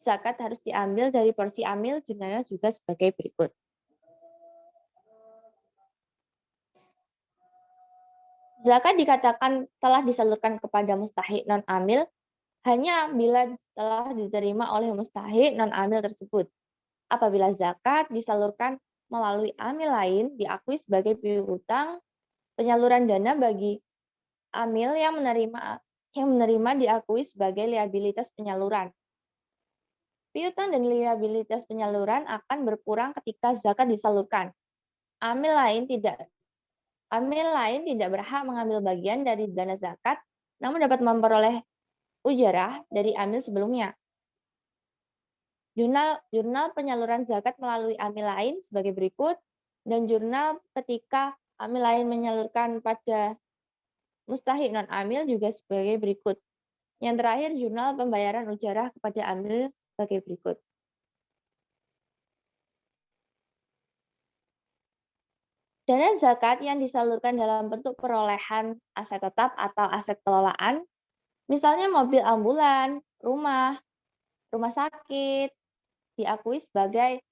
zakat harus diambil dari porsi amil, jurnalnya juga sebagai berikut. Zakat dikatakan telah disalurkan kepada mustahik non-amil hanya bila telah diterima oleh mustahik non-amil tersebut. Apabila zakat disalurkan melalui amil lain, diakui sebagai piutang, penyaluran dana bagi amil yang menerima diakui sebagai liabilitas penyaluran. Piutang dan liabilitas penyaluran akan berkurang ketika zakat disalurkan. Amil lain tidak berhak mengambil bagian dari dana zakat, namun dapat memperoleh ujarah dari amil sebelumnya. Jurnal penyaluran zakat melalui amil lain sebagai berikut, dan jurnal ketika amil lain menyalurkan pada mustahik non-amil juga sebagai berikut. Yang terakhir, jurnal pembayaran ujarah kepada amil sebagai berikut. Dana zakat yang disalurkan dalam bentuk perolehan aset tetap atau aset kelolaan, misalnya mobil ambulan, rumah sakit, diakui sebagai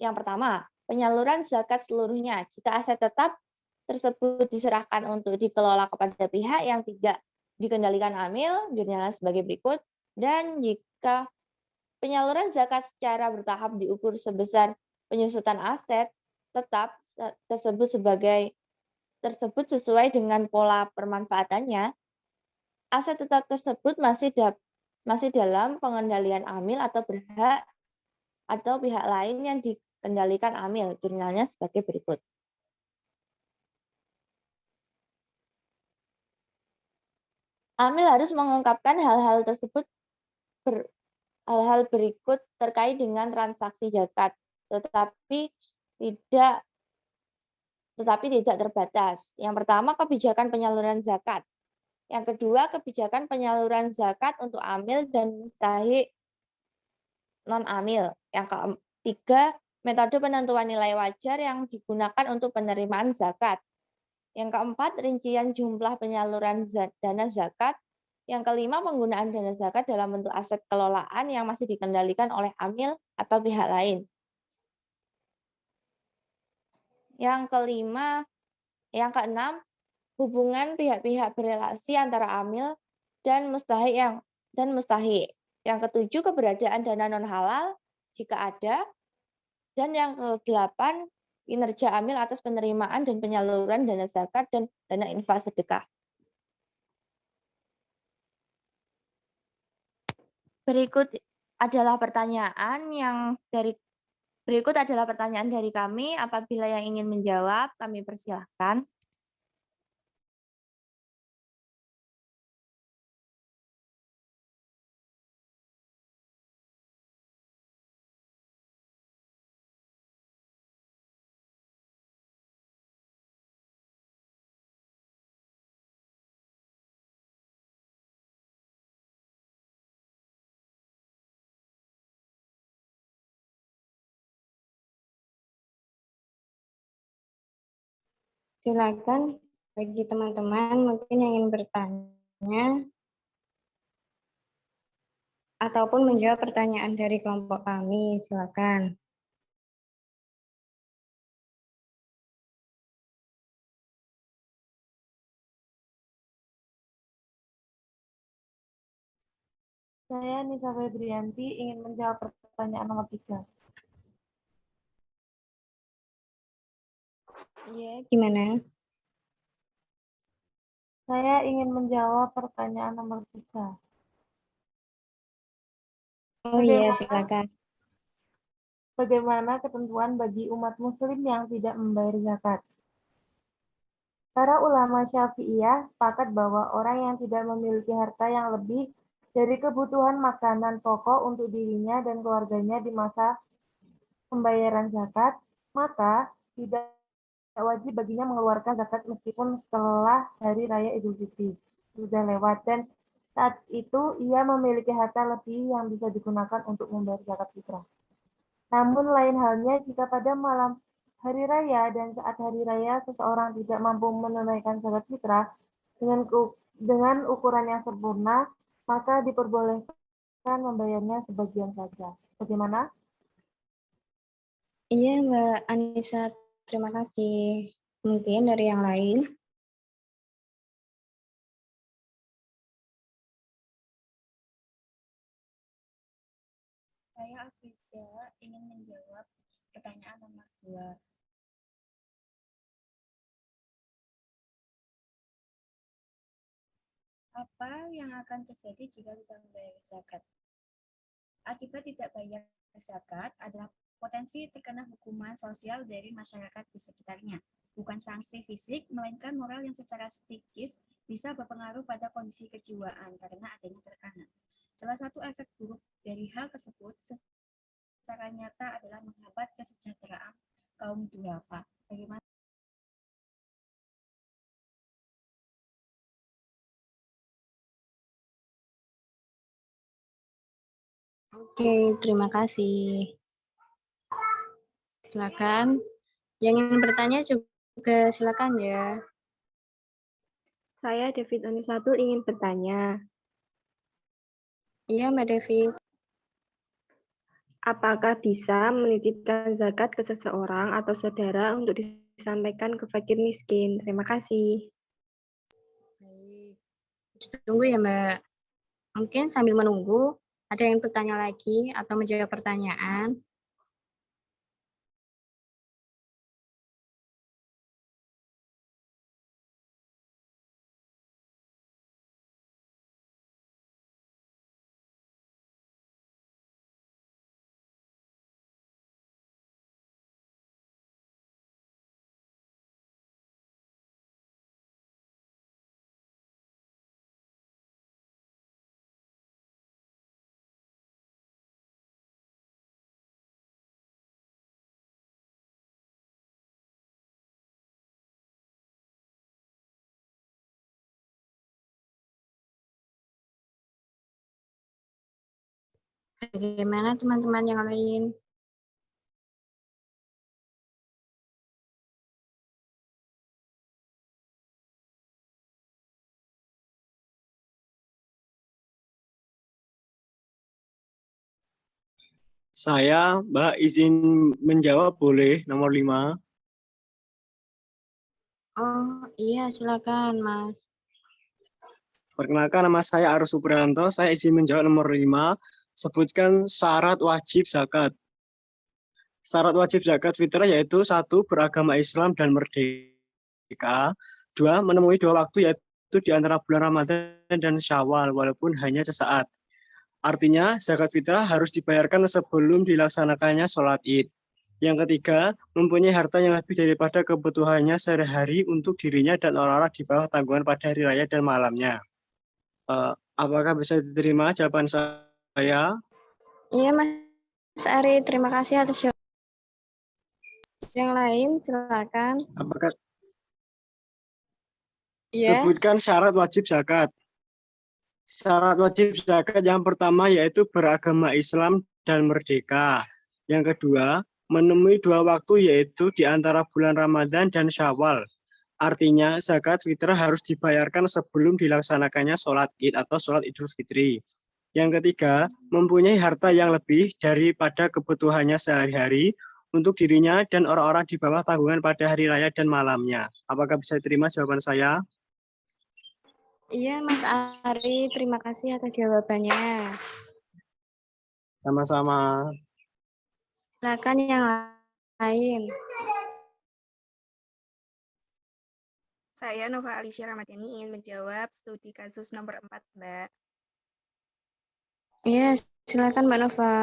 yang pertama, penyaluran zakat seluruhnya jika aset tetap tersebut diserahkan untuk dikelola kepada pihak yang tidak dikendalikan amil, jurnalnya sebagai berikut, dan jika penyaluran zakat secara bertahap diukur sebesar penyusutan aset tetap tersebut sesuai dengan pola permanfaatannya, aset tetap tersebut masih dalam pengendalian amil atau pihak lain yang dikendalikan amil, jurnalnya sebagai berikut. Amil harus mengungkapkan hal-hal berikut terkait dengan transaksi zakat, tetapi tidak terbatas. Yang pertama, kebijakan penyaluran zakat. Yang kedua, kebijakan penyaluran zakat untuk amil dan mustahik non-amil. Yang ketiga, metode penentuan nilai wajar yang digunakan untuk penerimaan zakat. Yang keempat, rincian jumlah penyaluran dana zakat. Yang kelima, penggunaan dana zakat dalam bentuk aset kelolaan yang masih dikendalikan oleh amil atau pihak lain. Yang keenam, hubungan pihak-pihak berelasi antara amil dan mustahik. Yang ketujuh, keberadaan dana non-halal jika ada. Dan yang kedelapan, kinerja amil atas penerimaan dan penyaluran dana zakat dan dana infak sedekah. Berikut adalah pertanyaan dari kami. Apabila yang ingin menjawab, kami persilahkan. Silakan bagi teman-teman mungkin yang ingin bertanya ataupun menjawab pertanyaan dari kelompok kami, silakan. Saya Nisa Febrianti ingin menjawab pertanyaan nomor 3. Iya, gimana? Saya ingin menjawab pertanyaan nomor 3. Oh iya, silakan. Bagaimana ketentuan bagi umat muslim yang tidak membayar zakat? Para ulama Syafi'iyah sepakat bahwa orang yang tidak memiliki harta yang lebih dari kebutuhan makanan pokok untuk dirinya dan keluarganya di masa pembayaran zakat, maka tidak wajib baginya mengeluarkan zakat meskipun setelah hari raya Idul Fitri sudah lewat, dan saat itu ia memiliki harta lebih yang bisa digunakan untuk membayar zakat fitrah. Namun lain halnya jika pada malam hari raya dan saat hari raya seseorang tidak mampu menunaikan zakat fitrah dengan ukuran yang sempurna, maka diperbolehkan membayarnya sebagian saja. Bagaimana? Iya, Mbak Anissa, terima kasih. Mungkin dari yang lain. Saya Afrida ingin menjawab pertanyaan nomor 2. Apa yang akan terjadi jika tidak membayar zakat? Akibat tidak bayar zakat adalah potensi terkena hukuman sosial dari masyarakat di sekitarnya. Bukan sanksi fisik, melainkan moral yang secara psikis bisa berpengaruh pada kondisi kejiwaan karena adanya tekanan. Salah satu efek buruk dari hal tersebut secara nyata adalah menghambat kesejahteraan kaum duafa. Bagaimana? Oke, terima kasih. Silakan. Yang ingin bertanya juga silakan ya. Saya David Anisatul ingin bertanya, Iya, Mbak David. apakah bisa menitipkan zakat ke seseorang atau saudara untuk disampaikan ke fakir miskin? Terima kasih. Baik. Tunggu ya, Mbak. Mungkin sambil menunggu, ada yang bertanya lagi atau menjawab pertanyaan? Bagaimana teman-teman yang lain? Saya, Mbak, izin menjawab boleh nomor 5. Oh, iya, silakan, Mas. Perkenalkan, nama saya Arus Supriyanto. Saya izin menjawab nomor 5. Sebutkan syarat wajib zakat. Syarat wajib zakat fitrah yaitu 1. Beragama Islam dan merdeka. 2. Menemui 2 waktu yaitu di antara bulan Ramadan dan Syawal walaupun hanya sesaat. Artinya, zakat fitrah harus dibayarkan sebelum dilaksanakannya sholat Id. Yang ketiga, mempunyai harta yang lebih daripada kebutuhannya sehari-hari untuk dirinya dan orang-orang di bawah tanggungan pada hari raya dan malamnya. Apakah bisa diterima jawaban saya? Iya, Mas Ari, terima kasih atas jawaban. Yang lain, silakan. Apakah Iya. sebutkan syarat wajib zakat. Syarat wajib zakat yang pertama yaitu beragama Islam dan merdeka. Yang kedua, menemui 2 waktu yaitu di antara bulan Ramadan dan Syawal. Artinya zakat fitrah harus dibayarkan sebelum dilaksanakannya sholat Id atau sholat Idul Fitri. Yang ketiga, mempunyai harta yang lebih daripada kebutuhannya sehari-hari untuk dirinya dan orang-orang di bawah tanggungan pada hari raya dan malamnya. Apakah bisa diterima jawaban saya? Iya, Mas Ari, terima kasih atas jawabannya. Sama-sama. Silakan yang lain. Saya Nova Alicia Ramadhani ingin menjawab studi kasus nomor 4, Mbak. Iya, silakan Mbak Nova.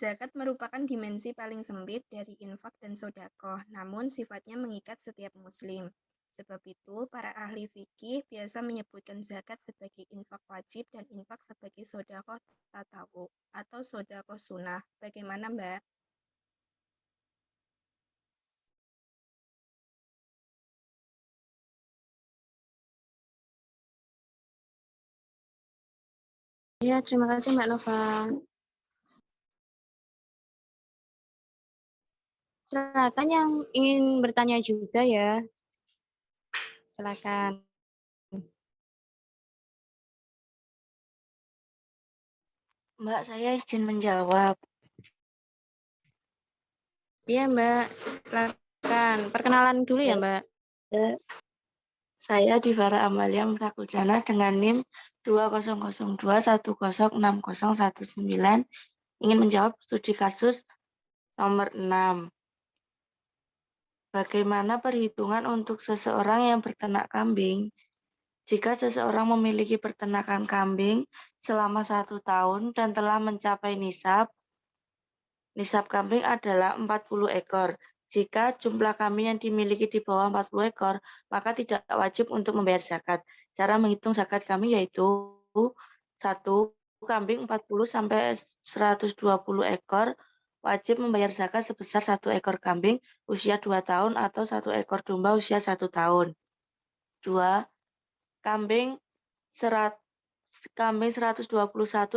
Zakat merupakan dimensi paling sempit dari infak dan sodakoh, namun sifatnya mengikat setiap muslim. Sebab itu, para ahli fikih biasa menyebutkan zakat sebagai infak wajib dan infak sebagai sodakoh tatawu atau sodakoh sunnah. Bagaimana, Mbak? Iya, terima kasih Mbak Nova. Silakan yang ingin bertanya juga ya. Silakan. Mbak, saya izin menjawab. Iya, Mbak. Silakan. Perkenalan dulu ya, Mbak. Saya Divara Amalia Mutakuljana dengan NIM 200210606019 ingin menjawab studi kasus nomor 6. Bagaimana perhitungan untuk seseorang yang berternak kambing? Jika seseorang memiliki peternakan kambing selama 1 tahun dan telah mencapai nisab kambing adalah 40 ekor. Jika jumlah kambing yang dimiliki di bawah 40 ekor, maka tidak wajib untuk membayar zakat. Cara menghitung zakat kambing yaitu 1. Kambing 40 sampai 120 ekor wajib membayar zakat sebesar 1 ekor kambing usia 2 tahun atau 1 ekor domba usia 1 tahun. 2. Kambing 121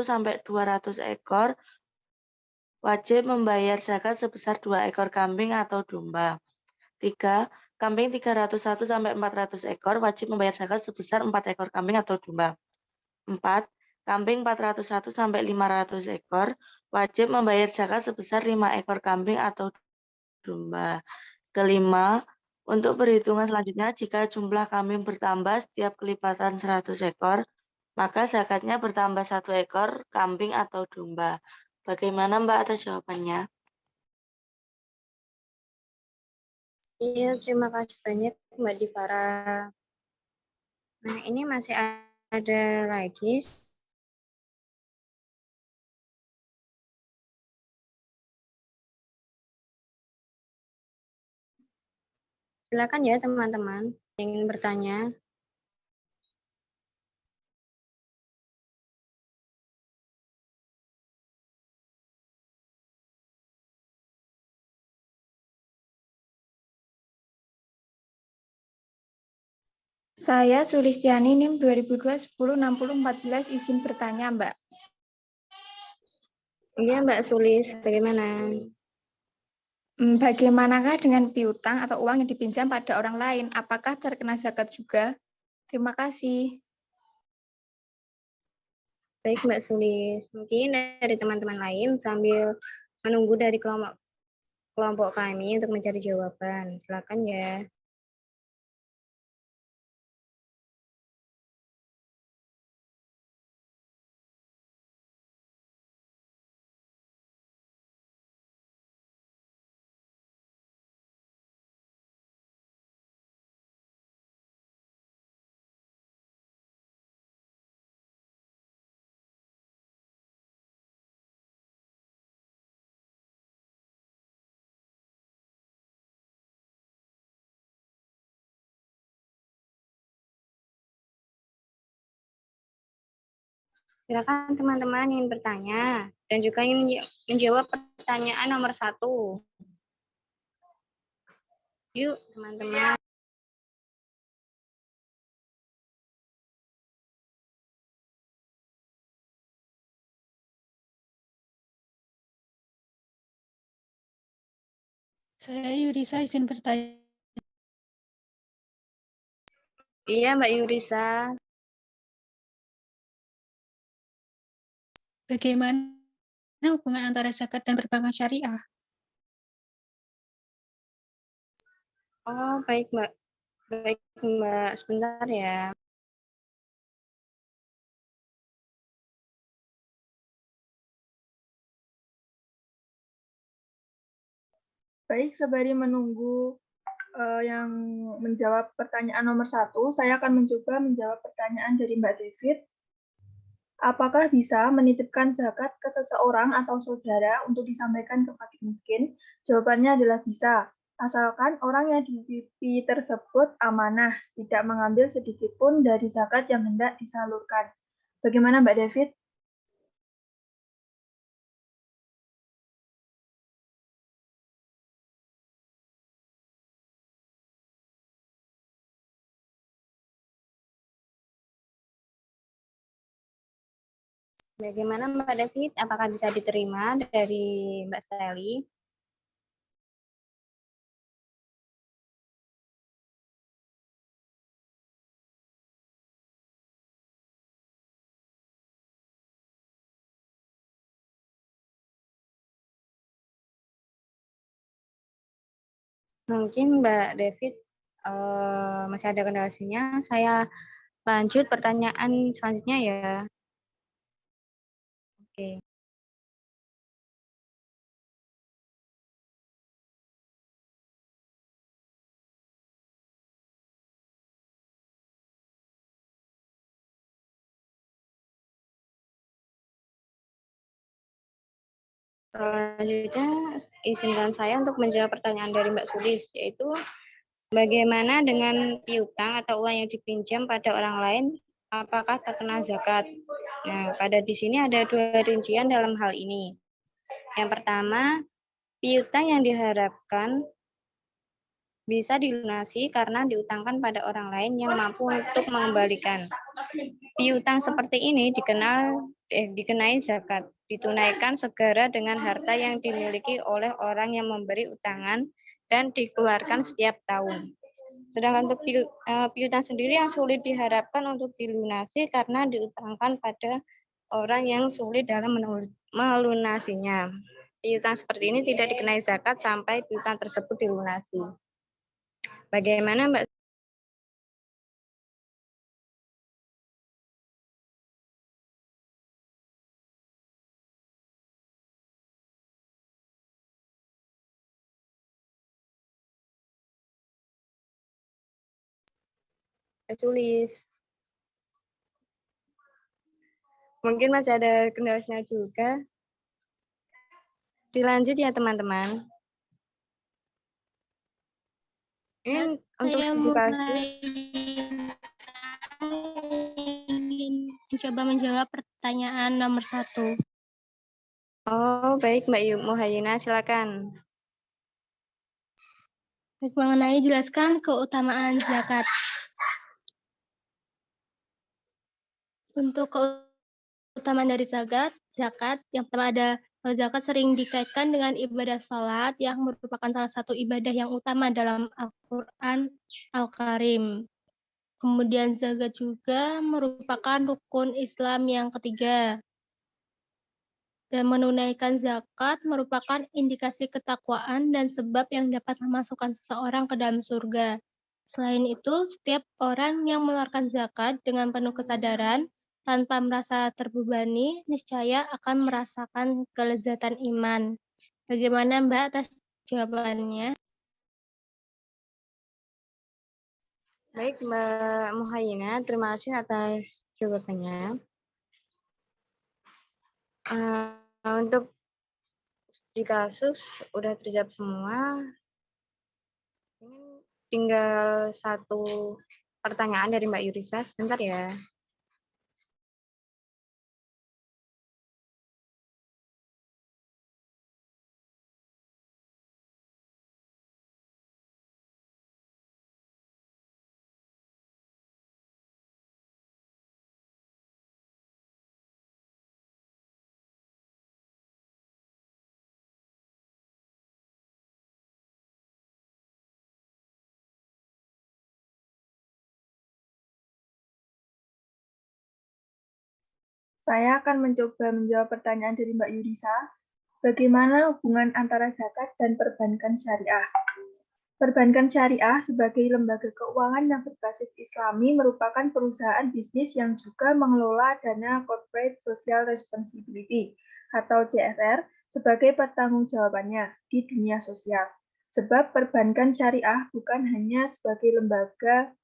sampai 200 ekor wajib membayar zakat sebesar 2 ekor kambing atau domba. 3. Kambing 301 sampai 400 ekor wajib membayar zakat sebesar 4 ekor kambing atau domba. 4. Kambing 401 sampai 500 ekor wajib membayar zakat sebesar 5 ekor kambing atau domba. Kelima, untuk perhitungan selanjutnya, jika jumlah kambing bertambah setiap kelipatan 100 ekor, maka zakatnya bertambah 1 ekor kambing atau domba. Bagaimana Mbak atas jawabannya? Iya, terima kasih banyak Mbak Divara. Nah, ini masih ada lagi. Silakan ya teman-teman yang ingin bertanya. Saya Sulistiani NIM 2002-10-60-14 izin bertanya, Mbak. Iya, Mbak Sulis, bagaimana? Bagaimanakah dengan piutang atau uang yang dipinjam pada orang lain? Apakah terkena zakat juga? Terima kasih. Baik, Mbak Sulis. Mungkin dari teman-teman lain sambil menunggu dari kelompok kami untuk mencari jawaban. Silakan ya. Silakan teman-teman yang ingin bertanya dan juga ingin menjawab pertanyaan nomor 1. Yuk, teman-teman. Saya Yurisa izin bertanya. Iya, Mbak Yurisa. Bagaimana hubungan antara zakat dan perbankan syariah? Oh, baik, Mbak. Baik, Mbak. Sebentar ya. Baik, sembari menunggu yang menjawab pertanyaan nomor 1, saya akan mencoba menjawab pertanyaan dari Mbak David. Apakah bisa menitipkan zakat ke seseorang atau saudara untuk disampaikan ke fakir miskin? Jawabannya adalah bisa, asalkan orang yang dititipi tersebut amanah, tidak mengambil sedikit pun dari zakat yang hendak disalurkan. Bagaimana Mbak David? Bagaimana Mbak David? Apakah bisa diterima dari Mbak Sally? Mungkin Mbak David masih ada kendala sinyal. Saya lanjut pertanyaan selanjutnya ya. Oke. Selanjutnya, izinkan saya untuk menjawab pertanyaan dari Mbak Sulis, yaitu bagaimana dengan piutang atau uang yang dipinjam pada orang lain, apakah terkena zakat? Nah, pada di sini ada 2 rincian dalam hal ini. Yang pertama, piutang yang diharapkan bisa dilunasi karena diutangkan pada orang lain yang mampu untuk mengembalikan. Piutang seperti ini dikenai zakat, ditunaikan segera dengan harta yang dimiliki oleh orang yang memberi utangan dan dikeluarkan setiap tahun. Sedangkan untuk piutang sendiri yang sulit diharapkan untuk dilunasi karena diutangkan pada orang yang sulit dalam melunasinya. Piutang seperti ini tidak dikenai zakat sampai piutang tersebut dilunasi. Bagaimana Mbak? Tulis. Mungkin masih ada kendalanya juga. Dilanjut ya teman-teman. Ini untuk studi kasus. Ingin mencoba menjawab pertanyaan nomor 1. Oh, baik Mbak Muhayyina, silakan. Baik, mengenai jelaskan keutamaan zakat. Untuk keutamaan dari zakat yang pertama ada zakat sering dikaitkan dengan ibadah salat yang merupakan salah satu ibadah yang utama dalam Al-Quran Al-Karim. Kemudian zakat juga merupakan rukun Islam yang ketiga. Dan menunaikan zakat merupakan indikasi ketakwaan dan sebab yang dapat memasukkan seseorang ke dalam surga. Selain itu, setiap orang yang mengeluarkan zakat dengan penuh kesadaran, tanpa merasa terbebani, niscaya akan merasakan kelezatan iman. Bagaimana Mbak atas jawabannya? Baik Mbak Muhayyina, terima kasih atas jawabannya. Untuk di kasus udah terjawab semua. Ini tinggal satu pertanyaan dari Mbak Yurisa, sebentar ya. Saya akan mencoba menjawab pertanyaan dari Mbak Yurisa. Bagaimana hubungan antara zakat dan perbankan syariah? Perbankan syariah sebagai lembaga keuangan yang berbasis Islami merupakan perusahaan bisnis yang juga mengelola dana Corporate Social Responsibility atau CSR sebagai pertanggungjawabannya di dunia sosial. Sebab perbankan syariah bukan hanya sebagai lembaga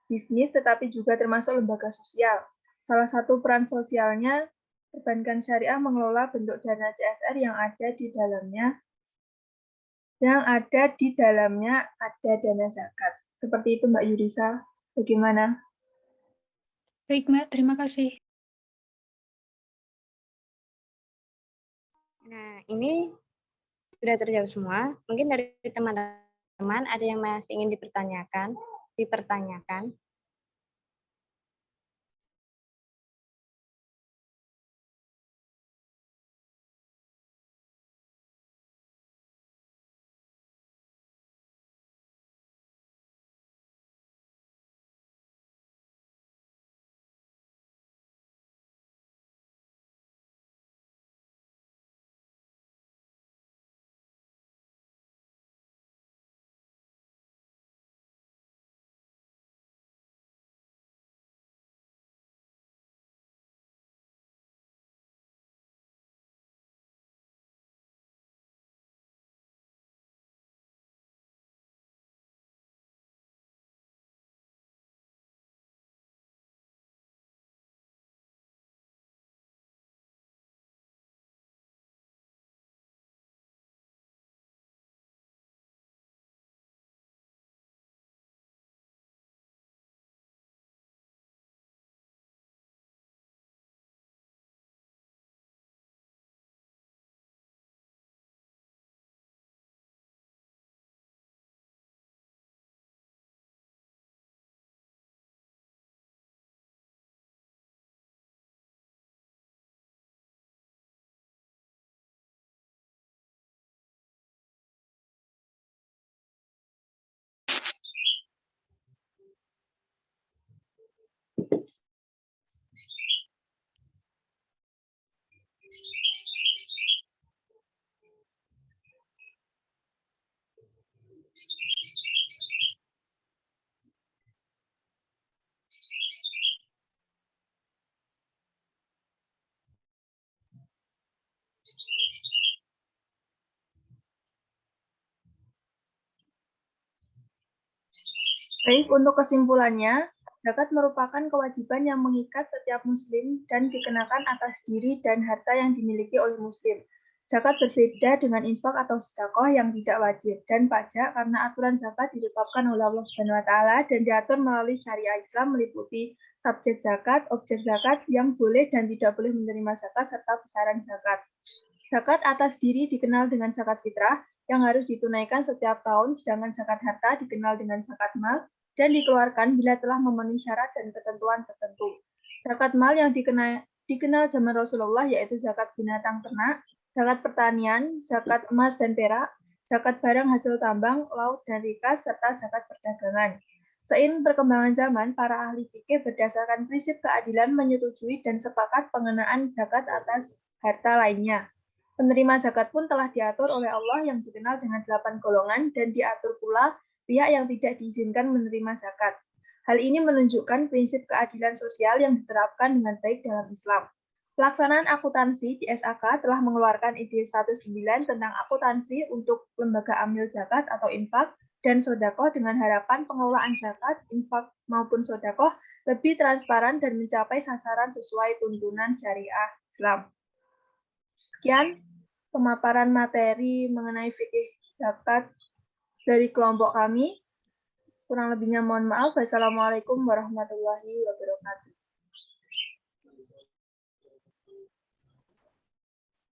bisnis tetapi juga termasuk lembaga sosial. Salah satu peran sosialnya, perbankan syariah mengelola bentuk dana CSR yang ada di dalamnya ada dana zakat. Seperti itu Mbak Yurisa. Bagaimana? Baik, Mbak. Terima kasih. Nah, ini sudah terjawab semua. Mungkin dari teman-teman ada yang masih ingin dipertanyakan. Baik, untuk kesimpulannya, zakat merupakan kewajiban yang mengikat setiap muslim dan dikenakan atas diri dan harta yang dimiliki oleh muslim. Zakat berbeda dengan infak atau sedekah yang tidak wajib dan pajak karena aturan zakat ditetapkan oleh Allah Subhanahu wa taala dan diatur melalui syariah Islam meliputi subjek zakat, objek zakat yang boleh dan tidak boleh menerima zakat serta besaran zakat. Zakat atas diri dikenal dengan zakat fitrah yang harus ditunaikan setiap tahun, sedangkan zakat harta dikenal dengan zakat mal dan dikeluarkan bila telah memenuhi syarat dan ketentuan tertentu. Zakat mal yang dikenal zaman Rasulullah yaitu zakat binatang ternak, zakat pertanian, zakat emas dan perak, zakat barang hasil tambang, laut dan rikas, serta zakat perdagangan. Seiring perkembangan zaman, para ahli fikih berdasarkan prinsip keadilan menyetujui dan sepakat pengenaan zakat atas harta lainnya. Penerima zakat pun telah diatur oleh Allah yang dikenal dengan 8 golongan dan diatur pula pihak yang tidak diizinkan menerima zakat. Hal ini menunjukkan prinsip keadilan sosial yang diterapkan dengan baik dalam Islam. Pelaksanaan akuntansi di SAK telah mengeluarkan ide 19 tentang akuntansi untuk lembaga amil zakat atau infak dan sodakoh dengan harapan pengelolaan zakat, infak maupun sodakoh lebih transparan dan mencapai sasaran sesuai tuntunan syariah Islam. Sekian pemaparan materi mengenai fikih zakat dari kelompok kami. Kurang lebihnya mohon maaf. Wassalamualaikum warahmatullahi wabarakatuh.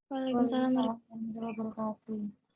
Waalaikumsalam warahmatullahi wabarakatuh.